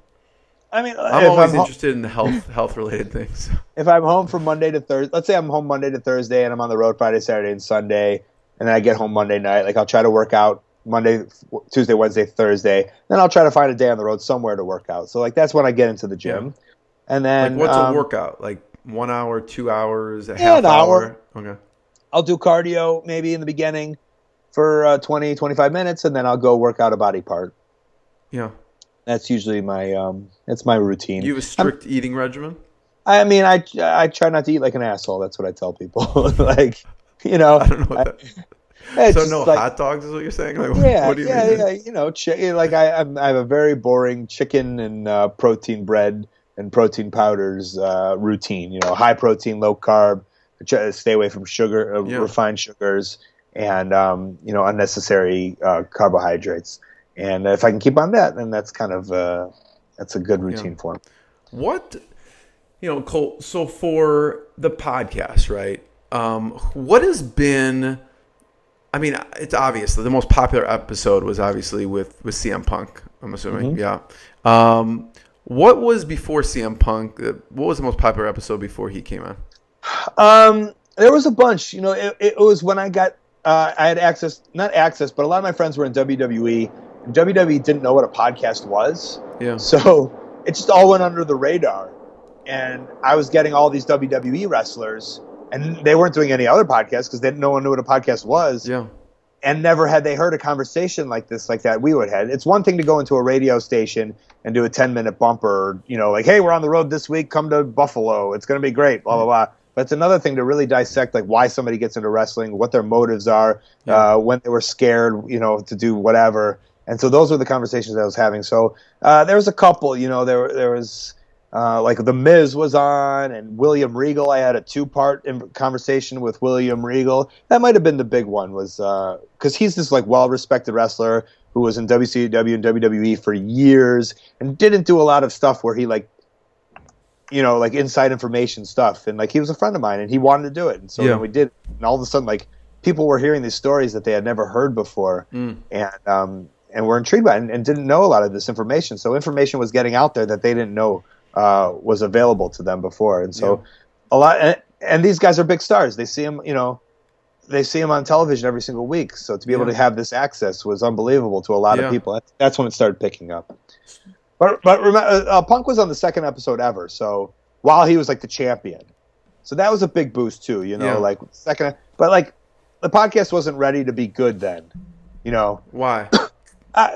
I mean, I'm always interested in the health related things. If I'm home from Monday to Thursday, let's say I'm home Monday to Thursday, and I'm on the road Friday, Saturday, and Sunday, and then I get home Monday night. Like I'll try to work out Monday, Tuesday, Wednesday, Thursday. Then I'll try to find a day on the road somewhere to work out. So that's when I get into the gym. Yeah. And then what's a workout? Like 1 hour, 2 hours, a half hour? Okay. I'll do cardio maybe in the beginning for 20, 25 minutes, and then I'll go work out a body part. Yeah. That's usually that's my routine. You have a strict eating regimen? I mean, I try not to eat like an asshole. That's what I tell people. I don't know what that It's So just no like, hot dogs is what you're saying? Like, yeah, what do you yeah, mean? yeah. You know, like I have a very boring chicken and protein bread and protein powders routine. You know, high protein, low carb, stay away from sugar, refined sugars, and unnecessary carbohydrates. And if I can keep on that, then that's kind of that's a good routine for me. What, Colt, so for the podcast, right? What has been, I mean, it's obvious the most popular episode was obviously with CM Punk, I'm assuming. Mm-hmm. Yeah. What was before CM Punk? What was the most popular episode before he came on? There was a bunch. It was when I got, I had not access, but a lot of my friends were in WWE. And WWE didn't know what a podcast was. Yeah. So it just all went under the radar. And I was getting all these WWE wrestlers, and they weren't doing any other podcasts because no one knew what a podcast was. Yeah. And never had they heard a conversation like this, like that we would have. It's one thing to go into a radio station and do a 10-minute bumper, like, hey, we're on the road this week, come to Buffalo, it's going to be great, blah, blah, blah. But it's another thing to really dissect, like, why somebody gets into wrestling, what their motives are, when they were scared, to do whatever. And so those were the conversations I was having. So there was a couple, there was like The Miz was on, and William Regal. I had a 2-part conversation with William Regal. That might have been the big one, was because he's this like well-respected wrestler who was in WCW and WWE for years and didn't do a lot of stuff where he like inside information stuff. And like he was a friend of mine and he wanted to do it. And so then we did. And all of a sudden, like people were hearing these stories that they had never heard before, and were intrigued by it and didn't know a lot of this information. So information was getting out there that they didn't know was available to them before. And so a lot, and these guys are big stars. They see them, they see him on television every single week. So to be able to have this access was unbelievable to a lot of people. That's when it started picking up. But remember, Punk was on the second episode ever. So while he was like the champion, so that was a big boost too. Like second, but like the podcast wasn't ready to be good then. Why?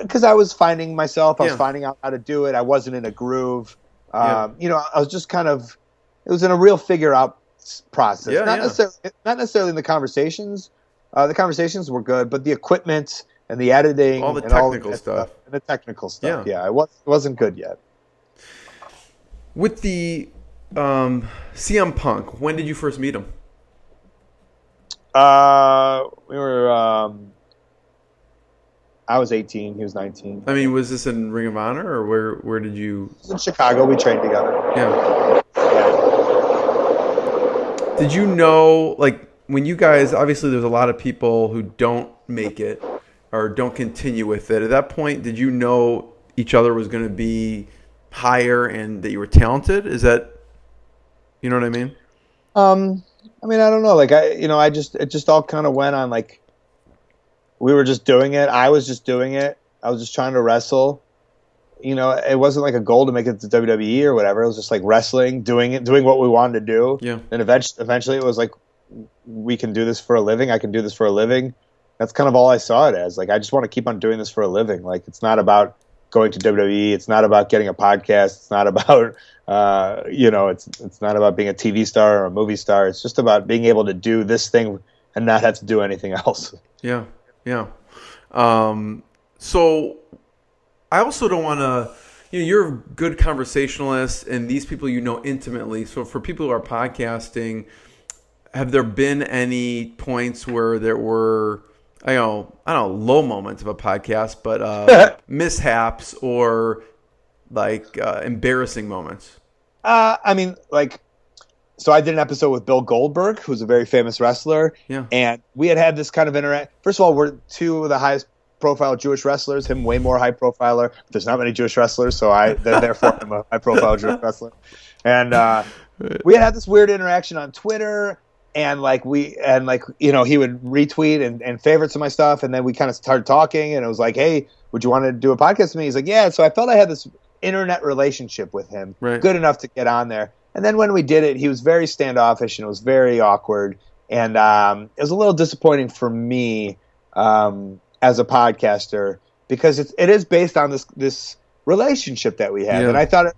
Because I was finding myself. I was finding out how to do it. I wasn't in a groove. I was just kind of. It was in a real figure out process. Not necessarily in the conversations. The conversations were good, but the equipment and the editing, all the technical stuff. And the technical stuff. Yeah, it wasn't good yet. With the CM Punk, when did you first meet him? We were. I was 18. He was 19. I mean, was this in Ring of Honor, or where did you? It was in Chicago. We trained together. Yeah. Did you know, like, when you guys, obviously there's a lot of people who don't make it or don't continue with it. At that point, did you know each other was going to be higher and that you were talented? Is that, you know what I mean? I mean, I don't know. Like, it just all kind of went on, like, we were just doing it. I was just doing it. I was just trying to wrestle. It wasn't like a goal to make it to WWE or whatever. It was just like wrestling, doing what we wanted to do. Yeah. And eventually it was like, we can do this for a living. I can do this for a living. That's kind of all I saw it as. Like, I just want to keep on doing this for a living. Like, it's not about going to WWE. It's not about getting a podcast. It's not about, it's not about being a TV star or a movie star. It's just about being able to do this thing and not have to do anything else. Yeah. Yeah. So I also don't want to, you're a good conversationalist and these people intimately. So for people who are podcasting, have there been any points where there were, I don't know, low moments of a podcast, but mishaps or like embarrassing moments? I mean, like, so I did an episode with Bill Goldberg, who's a very famous wrestler. Yeah. And we had this kind of interact. First of all, we're two of the highest profile Jewish wrestlers, him way more high profiler. There's not many Jewish wrestlers, so therefore I'm a high profile Jewish wrestler. And we had this weird interaction on Twitter, and he would retweet and favorite some of my stuff, and then we kind of started talking, and it was like, hey, would you want to do a podcast with me? He's like, yeah. So I felt I had this internet relationship with him, good enough to get on there. And then when we did it, he was very standoffish and it was very awkward. And it was a little disappointing for me as a podcaster because it is based on this relationship that we have. Yeah. And I thought,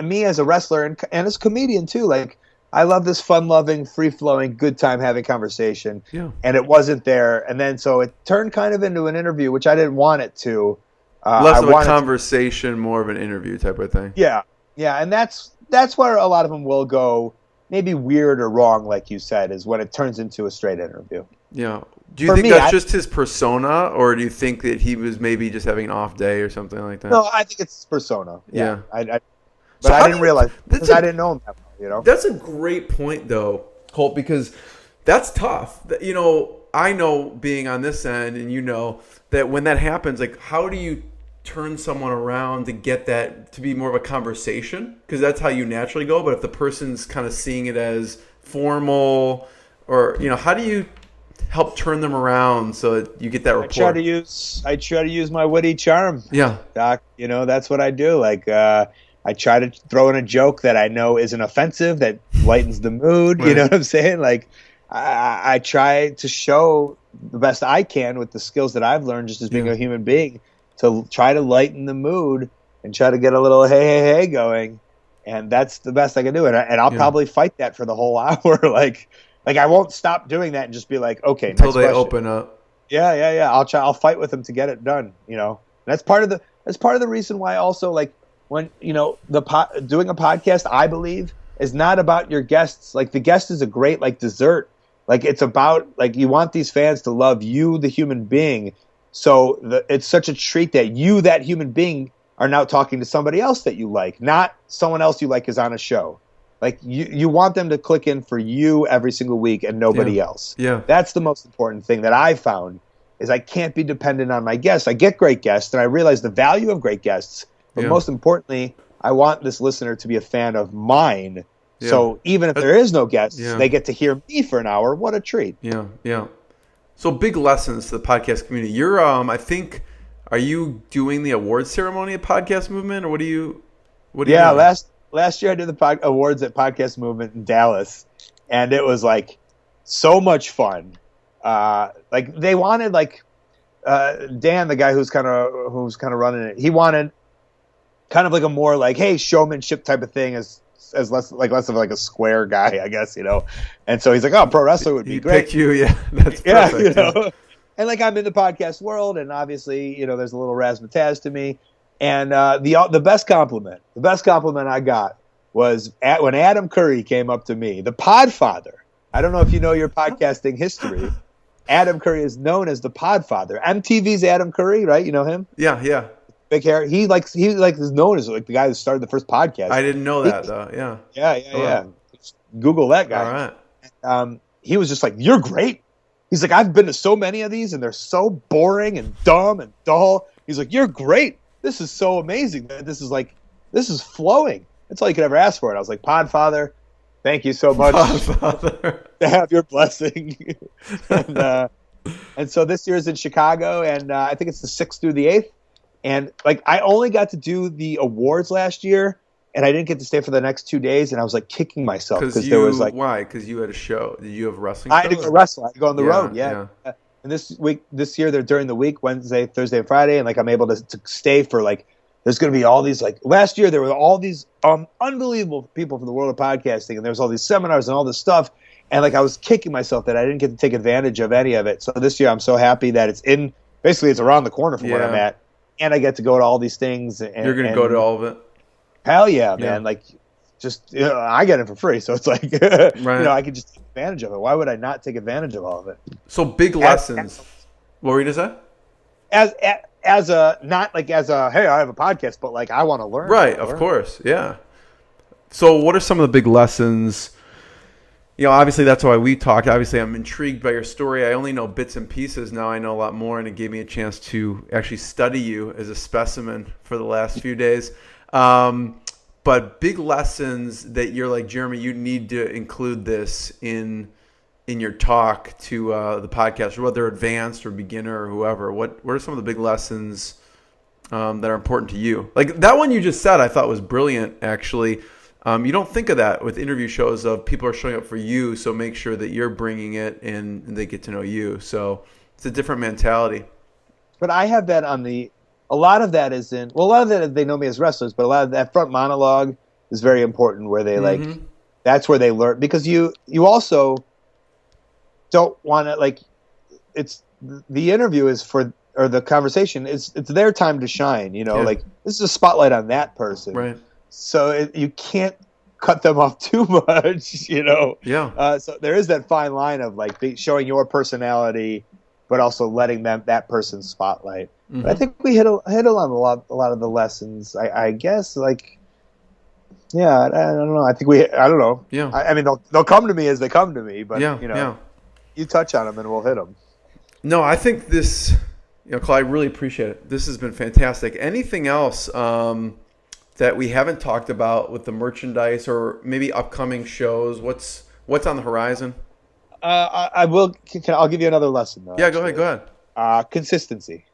me as a wrestler and as a comedian too, like I love this fun-loving, free-flowing, good time having conversation. Yeah. And it wasn't there. And then so it turned kind of into an interview, which I didn't want it to. Less of a conversation, more of an interview type of thing. Yeah. Yeah. And that's where a lot of them will go maybe weird or wrong, like you said, is when it turns into a straight interview. Yeah. Do you think that's just his persona, or do you think that he was maybe just having an off day or something like that? No, I think it's his persona. Yeah. But I didn't realize because I didn't know him that well, you know? That's a great point, though, Colt, because that's tough. You know, I know being on this end, and you know that when that happens, like, how do you turn someone around to get that to be more of a conversation? Because that's how you naturally go. But if the person's kind of seeing it as formal, or, you know, how do you help turn them around so that you get that rapport? I try to use my witty charm. Yeah. Doc, you know, that's what I do. Like, I try to throw in a joke that I know isn't offensive, that lightens the mood. Right. You know what I'm saying? Like, I try to show the best I can with the skills that I've learned just as being a human being to try to lighten the mood and try to get a little hey going. And that's the best I can do. And I'll probably fight that for the whole hour. Like I won't stop doing that and just be like, okay, until they open up. Yeah. I'll fight with them to get it done. You know, and that's part of the reason why also, like, when, you know, doing a podcast, I believe, is not about your guests. Like, the guest is a great, like, dessert. Like, it's about, like, you want these fans to love you, the human being. So it's such a treat that you, that human being, are now talking to somebody else that you like, not someone else you like is on a show. Like, you want them to click in for you every single week and nobody else. Yeah. That's the most important thing that I found, is I can't be dependent on my guests. I get great guests, and I realize the value of great guests. But most importantly, I want this listener to be a fan of mine. Yeah. So even if there is no guests, they get to hear me for an hour. What a treat. Yeah. So big lessons to the podcast community. You're, I think, are you doing the awards ceremony at Podcast Movement, or what do you doing? Last year I did the awards at Podcast Movement in Dallas, and it was like so much fun. Like, they wanted, like, Dan, the guy who's kind of running it, he wanted kind of like a more like, hey, showmanship type of thing, as less of like a square guy, I guess, you know. And so he's like, oh, pro wrestler would be great. He picked you, that's perfect. You know. And like, I'm in the podcast world, and obviously, you know, there's a little razzmatazz to me. And the best compliment I got was when Adam Curry came up to me, the Podfather. I don't know if you know your podcasting history. Adam Curry is known as the Podfather. MTV's Adam Curry, right? You know him? Yeah. Big hair. He is known as like the guy that started the first podcast. I didn't know that though. Yeah. Yeah. Google that guy. All right. He was just like, "You're great." He's like, "I've been to so many of these, and they're so boring and dumb and dull." He's like, "You're great. This is so amazing. This is flowing. That's all you could ever ask for." And I was like, "Podfather, thank you so much Podfather. to have your blessing." And so this year is in Chicago, and I think it's the 6th through the 8th. And like, I only got to do the awards last year, and I didn't get to stay for the next 2 days, and I was like kicking myself because there was like, why? Because you had a show. Did you have wrestling? I had to go wrestle. I had to go on the road. Yeah. And this year they're during the week, Wednesday, Thursday, and Friday, and like, I'm able to stay for like, there's going to be all these, like, last year there were all these unbelievable people from the world of podcasting, and there was all these seminars and all this stuff, and like, I was kicking myself that I didn't get to take advantage of any of it. So this year I'm so happy that it's around the corner from where I'm at. And I get to go to all these things. And you're going to go to all of it? Hell yeah, man. Like, just, you know, I get it for free. So it's like, right. You know, I can just take advantage of it. Why would I not take advantage of all of it? So big lessons. What were you going to say? As a, not like as a, hey, I have a podcast, but like, I want to learn. Right, of course. Yeah. So what are some of the big lessons? You know, obviously that's why we talked. Obviously, I'm intrigued by your story. I only know bits and pieces. Now I know a lot more, and it gave me a chance to actually study you as a specimen for the last few days. But big lessons that you're like, Jeremy, you need to include this in your talk to the podcast, whether advanced or beginner or whoever. What are some of the big lessons that are important to you? Like that one you just said, I thought was brilliant, actually. You don't think of that with interview shows of people are showing up for you, so make sure that you're bringing it and they get to know you. So it's a different mentality. But I have that a lot of that they know me as wrestlers, but a lot of that front monologue is very important where they like, that's where they learn, because you also don't want to, like, it's the interview is for, or the conversation, it's their time to shine, like this is a spotlight on that person. Right. So you can't cut them off too much, Yeah. So there is that fine line of like showing your personality, but also letting that person's spotlight. Mm-hmm. But I think we hit on a lot of the lessons. I guess, like, yeah, I don't know. I don't know. Yeah. I mean, they'll come to me as they come to me, but yeah. You touch on them and we'll hit them. No, I think this, Claude, I really appreciate it. This has been fantastic. Anything else that we haven't talked about with the merchandise or maybe upcoming shows? What's on the horizon? I will. I'll give you another lesson, though. Yeah, actually. Go ahead. Consistency.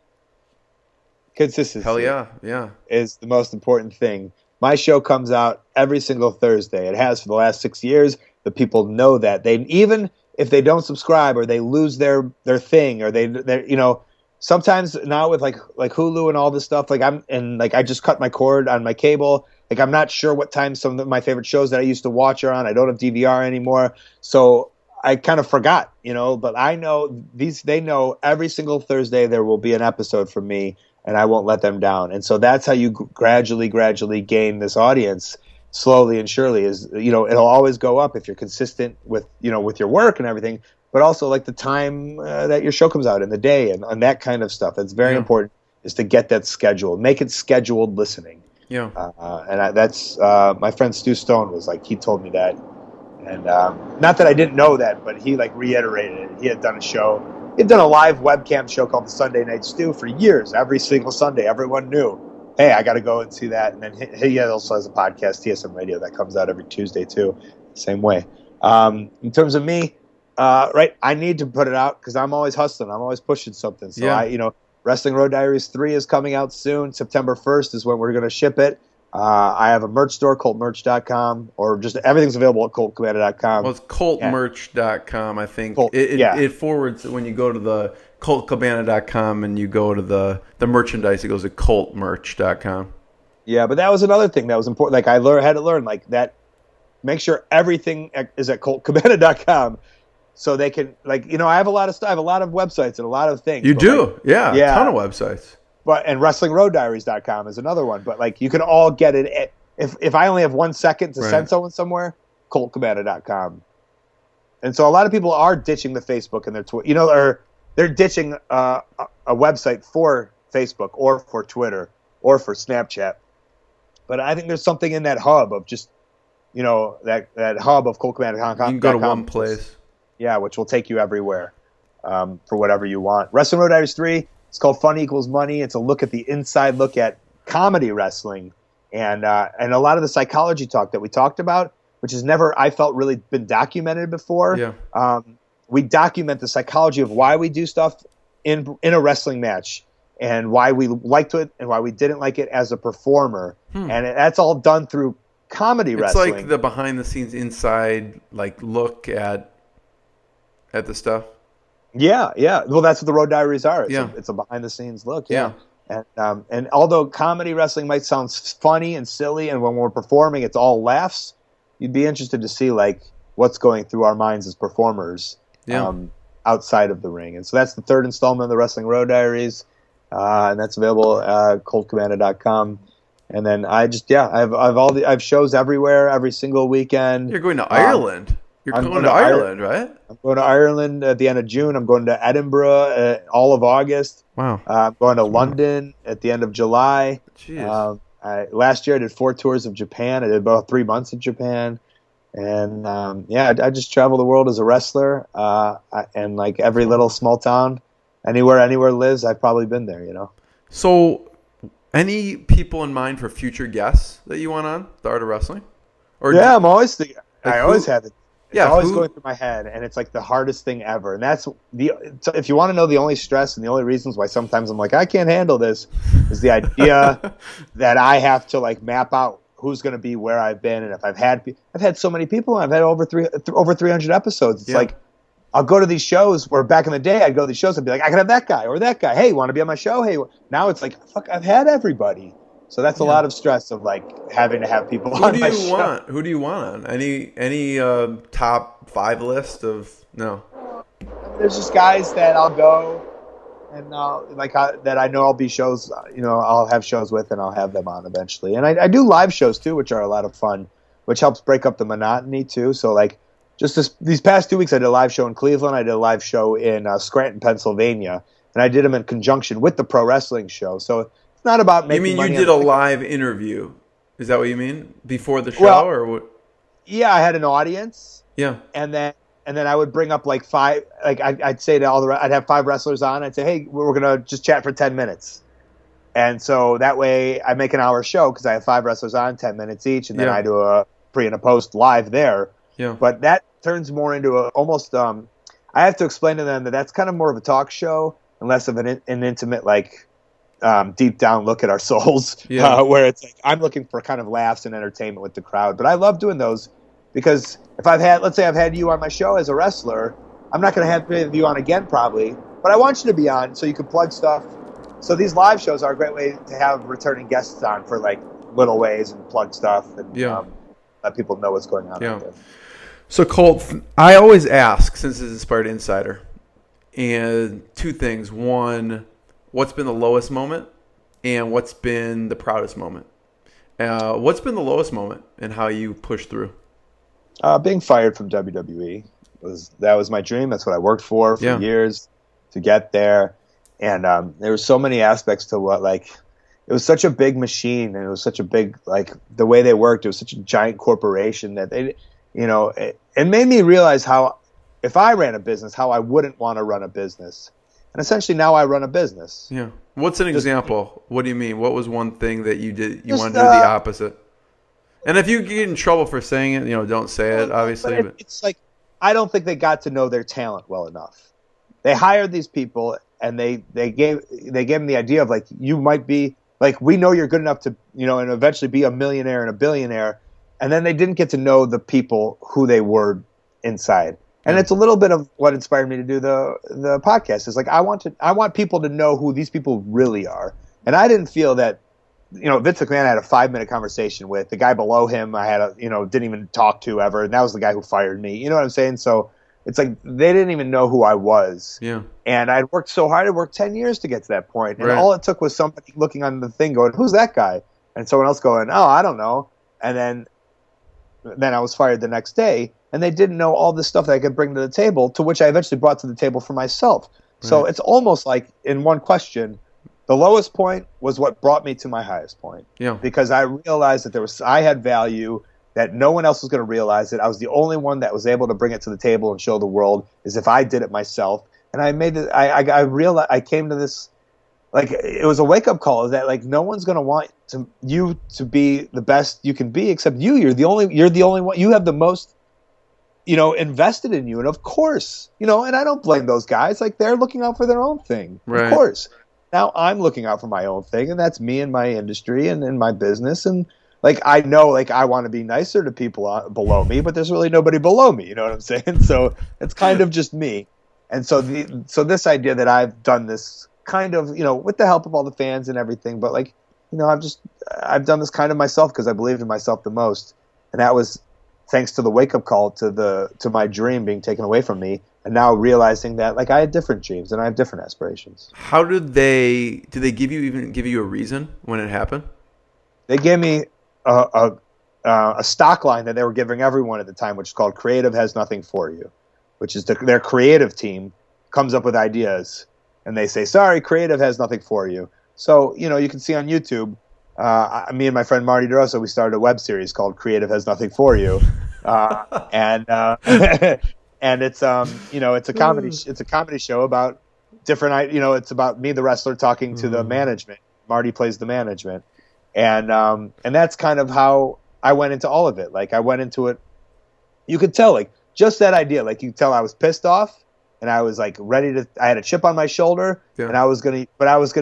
Consistency. Hell yeah. Is the most important thing. My show comes out every single Thursday. It has for the last 6 years. The people know that. Even if they don't subscribe or they lose their thing, or they sometimes now with like Hulu and all this stuff, I just cut my cord on my cable. Like, I'm not sure what time some of my favorite shows that I used to watch are on. I don't have DVR anymore. So I kind of forgot, but I know they know every single Thursday there will be an episode from me, and I won't let them down. And so that's how you gradually gain this audience, slowly and surely. Is it'll always go up if you're consistent with with your work and everything, but also like the time that your show comes out in the day and that kind of stuff. That's very important, is to get that scheduled, make it scheduled listening. Yeah. That's my friend Stu Stone was like, he told me that, and not that I didn't know that, but he like reiterated it. He had done a show. He'd done a live webcam show called the Sunday Night Stew for years. Every single Sunday, everyone knew, hey, I got to go and see that. And then he also has a podcast, TSM Radio, that comes out every Tuesday too. Same way. In terms of me, I need to put it out because I'm always hustling. I'm always pushing something. So Wrestling Road Diaries 3 is coming out soon. September 1st is when we're going to ship it. I have a merch store, coltmerch.com, or just everything's available at coltcabana.com. Well, it's coltmerch.com, I think. Colt, it forwards when you go to the coltcabana.com and you go to the merchandise, it goes to coltmerch.com. Yeah, but that was another thing that was important. Like, I had to learn, like, that, make sure everything is at coltcabana.com so they can, like, I have a lot of stuff. I have a lot of websites and a lot of things. You do? Yeah. A ton of websites. And wrestlingroaddiaries.com is another one. But, like, you can all get it. If I only have 1 second to send someone somewhere, coltcabana.com. And so a lot of people are ditching the Facebook and their Twitter, or they're ditching a website for Facebook or for Twitter or for Snapchat. But I think there's something in that hub of just, that hub of coltcabana.com. You can go to one place. Which will take you everywhere for whatever you want. Wrestling Road Diaries 3. It's called Fun Equals Money. It's a look at the inside look at comedy wrestling and a lot of the psychology talk that we talked about, which has never, I felt, really been documented before. Yeah. We document the psychology of why we do stuff in a wrestling match and why we liked it and why we didn't like it as a performer. And that's all done through comedy wrestling. It's like the behind the scenes inside look at the stuff. Yeah. Well, that's what the Road Diaries are. It's a behind-the-scenes look. Yeah. And although comedy wrestling might sound funny and silly, and when we're performing, it's all laughs, you'd be interested to see what's going through our minds as performers outside of the ring. And so that's the third installment of the Wrestling Road Diaries, and that's available at coltcabana.com. And then I have shows everywhere every single weekend. You're going to Ireland. You're going to Ireland, right? I'm going to Ireland at the end of June. I'm going to Edinburgh all of August. Wow. I'm going to London at the end of July. Jeez. Last year I did 4 tours of Japan. I did about 3 months in Japan. And I just travel the world as a wrestler. And like every little small town, anywhere lives, I've probably been there, So any people in mind for future guests that you want on The Art of Wrestling? I'm always thinking. I always have it. It's always who? going through my head, and it's like the hardest thing ever. And that's if you want to know the only stress and the only reasons why sometimes I'm like, I can't handle this, is the idea that I have to map out who's going to be where I've been. And if I've had so many people, I've had over 300 episodes. It's like, I'll go to these shows where back in the day I'd go to these shows and be like, I could have that guy or that guy. Hey, want to be on my show? Hey, now it's like, fuck, I've had everybody. So that's a lot of stress of like having to have people on my show. Who do you want on? Any top 5 list of no? There's just guys that I'll go and that I know I'll be shows. I'll have shows with, and I'll have them on eventually. And I do live shows too, which are a lot of fun, which helps break up the monotony too. So like just these past 2 weeks, I did a live show in Cleveland. I did a live show in Scranton, Pennsylvania, and I did them in conjunction with the pro wrestling show. So it's not about making. You mean money you did a live interview? Is that what you mean before the show, or what? Yeah, I had an audience. Yeah, and then I would bring up like 5. Like I'd say to I'd have 5 wrestlers on. I'd say, hey, we're gonna just chat for 10 minutes, and so that way I make an hour show because I have 5 wrestlers on, 10 minutes each, and then I do a pre and a post live there. Yeah. But that turns more into almost. I have to explain to them that that's kind of more of a talk show and less of an intimate deep down look at our souls, where it's like I'm looking for kind of laughs and entertainment with the crowd. But I love doing those because if let's say I've had you on my show as a wrestler, I'm not going to have you on again probably, but I want you to be on so you can plug stuff. So these live shows are a great way to have returning guests on for like little ways and plug stuff and let people know what's going on out there. So Colt, I always ask, since it's Inspired Insider, and 2 things. One, what's been the lowest moment, and what's been the proudest moment? What's been the lowest moment, and how you pushed through? Being fired from WWE was my dream. That's what I worked for years to get there, and there were so many aspects to what it was such a big machine, and it was such a big the way they worked. It was such a giant corporation that they, it made me realize how if I ran a business, how I wouldn't want to run a business. And essentially now I run a business. Yeah. What's an example? What do you mean? What was one thing that you did? You wanted to do the opposite? And if you get in trouble for saying it, don't say it, obviously. But it's like, I don't think they got to know their talent well enough. They hired these people and they gave them the idea of you might be we know you're good enough to, and eventually be a millionaire and a billionaire. And then they didn't get to know the people who they were inside. And it's a little bit of what inspired me to do the podcast. Is I want people to know who these people really are. And I didn't feel that, Vince McMahon I had a 5-minute conversation with. The guy below him I had didn't even talk to ever. And that was the guy who fired me. You know what I'm saying? So it's like they didn't even know who I was. Yeah. And I'd worked so hard. I worked 10 years to get to that point. And all it took was somebody looking on the thing going, who's that guy? And someone else going, oh, I don't know. And then I was fired the next day. And they didn't know all this stuff that I could bring to the table, to which I eventually brought to the table for myself. Right. So it's almost like, in one question, the lowest point was what brought me to my highest point. Yeah. Because I realized that I had value, that no one else was going to realize it. I was the only one that was able to bring it to the table and show the world, as if I did it myself. And I made it. I realized I came to this, it was a wake up call. Is that no one's going to want you to be the best you can be except you. You're the only one. You have the most. Invested in you. And of course, and I don't blame those guys. They're looking out for their own thing. Right. Of course. Now I'm looking out for my own thing, and that's me and my industry and in my business. And I know, I want to be nicer to people below me, but there's really nobody below me. You know what I'm saying? So it's kind of just me. And so this idea that I've done this kind of, with the help of all the fans and everything, but I've done this kind of myself because I believed in myself the most. And that was thanks to the wake-up call to my dream being taken away from me, and now realizing that I had different dreams and I have different aspirations. How did they give you a reason when it happened? They gave me a stock line that they were giving everyone at the time, which is called "Creative Has Nothing for You," which is their creative team comes up with ideas, and they say, "Sorry, creative has nothing for you." So you can see on YouTube. Me and my friend Marty DeRosa, we started a web series called "Creative Has Nothing for You," and it's it's a comedy show about different. It's about me, the wrestler, talking to the management. Marty plays the management, and that's kind of how I went into all of it. I went into it. You could tell, just that idea. You could tell I was pissed off. And I was ready to. I had a chip on my shoulder, and I was gonna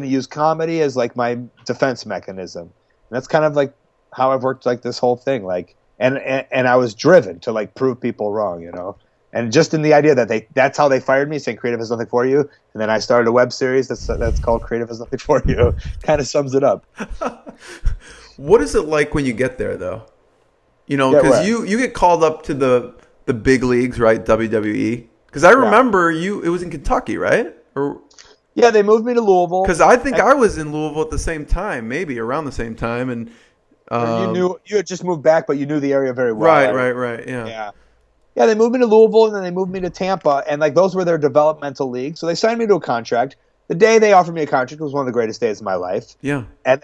use comedy as my defense mechanism. And that's kind of how I've worked this whole thing. And I was driven to prove people wrong, And just in the idea that that's how they fired me, saying creative has nothing for you. And then I started a web series that's called Creative Has Nothing For You. Kind of sums it up. What is it like when you get there, though? You know, because you get called up to the big leagues, right? WWE. Because I remember it was in Kentucky, right? Yeah, they moved me to Louisville. Because I think I was in Louisville at the same time, maybe around the same time. And you had just moved back, but you knew the area very well. Right. Yeah, they moved me to Louisville, and then they moved me to Tampa, and like those were their developmental leagues. So they signed me to a contract. The day they offered me a contract was one of the greatest days of my life. Yeah.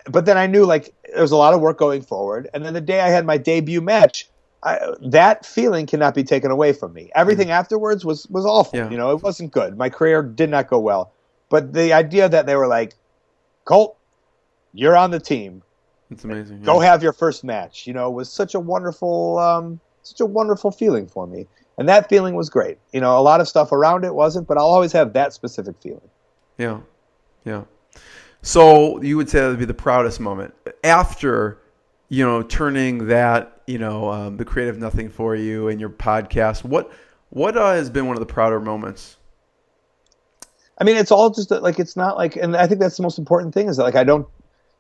But then I knew like there was a lot of work going forward. And then the day I had my debut match, that feeling cannot be taken away from me. Everything afterwards was awful. Yeah. You know, it wasn't good. My career did not go well. But the idea that they were like, Colt, you're on the team. It's amazing. Yeah. Go have your first match. You know, was such a wonderful feeling for me. And that feeling was great. You know, a lot of stuff around it wasn't, but I'll always have that specific feeling. Yeah. So you would say that would be the proudest moment after, you know, turning that, you know, the Creative Nothing For You and your podcast. What has been one of the prouder moments? I mean, it's all just like, it's not like, and I think that's the most important thing is that like,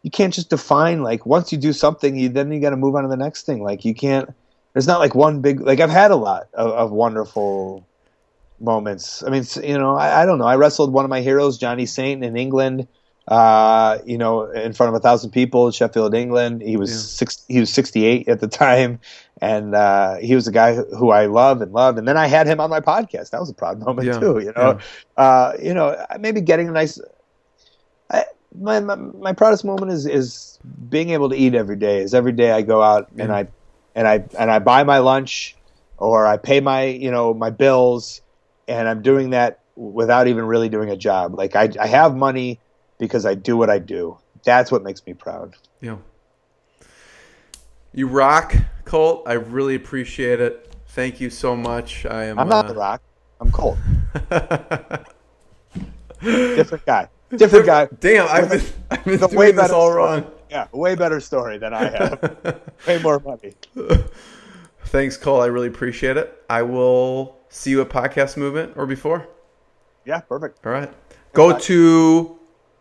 you can't just define like once you do something, then you got to move on to the next thing. Like you can't, there's not like one big, like I've had a lot of wonderful moments. I mean, you know, I don't know. I wrestled one of my heroes, Johnny Saint, in England, you know, in front of 1,000 people in Sheffield, England. He was 68 at the time. And he was a guy who I love. And then I had him on my podcast. That was a proud moment too, you know. You know, maybe getting a nice, my proudest moment is being able to eat every day. Is every day I go out and I buy my lunch or I pay my bills, and I'm doing that without even really doing a job. Like I have money because I do what I do. That's what makes me proud. Yeah. You rock, Colt. I really appreciate it. Thank you so much. I'm not the Rock. I'm Colt. Different guy. Different guy. Damn, I've been doing this all wrong. Yeah, way better story than I have. Way more money. Thanks, Cole. I really appreciate it. I will see you at Podcast Movement or before. Yeah, perfect. All right. Go to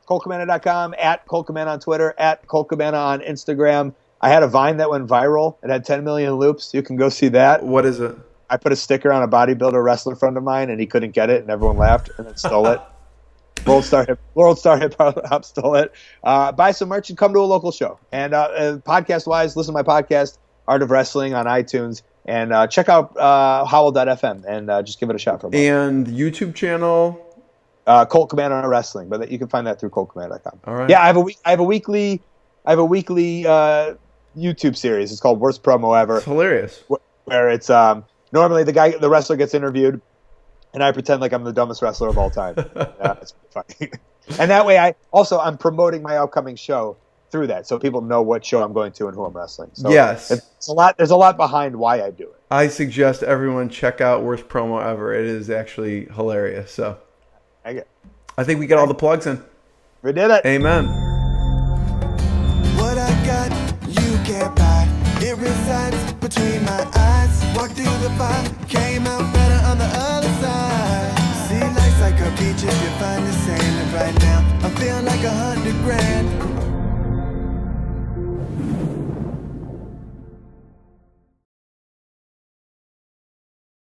ColtCabana.com, at Colt Cabana on Twitter, at Colt Cabana on Instagram. I had a Vine that went viral. It had 10 million loops. You can go see that. What is it? I put a sticker on a bodybuilder wrestler friend of mine, and he couldn't get it, and everyone laughed and then stole it. World Star Hip Hop stole it. Buy some merch and come to a local show. And podcast-wise, listen to my podcast, Art of Wrestling, on iTunes. And check out Howl.fm and just give it a shot for a moment. And YouTube channel? Colt Cabana Wrestling, but you can find that through ColtCabana.com. All right. Yeah, I have a weekly YouTube series. It's called Worst Promo Ever. It's hilarious. Where it's normally the wrestler gets interviewed, and I pretend like I'm the dumbest wrestler of all time. It's funny. And that way, I'm promoting my upcoming show through that, so people know what show I'm going to and who I'm wrestling. So yes, it's a lot. There's a lot behind why I do it. I suggest everyone check out Worst Promo Ever. It is actually hilarious. So I think we got all the plugs in. We did it. Amen. What I got, you can't buy. It resides between my eyes. Walked through the fire, came out better on the other side. See, life's like a beach if you find the sailing right now. I feel like 100 grand.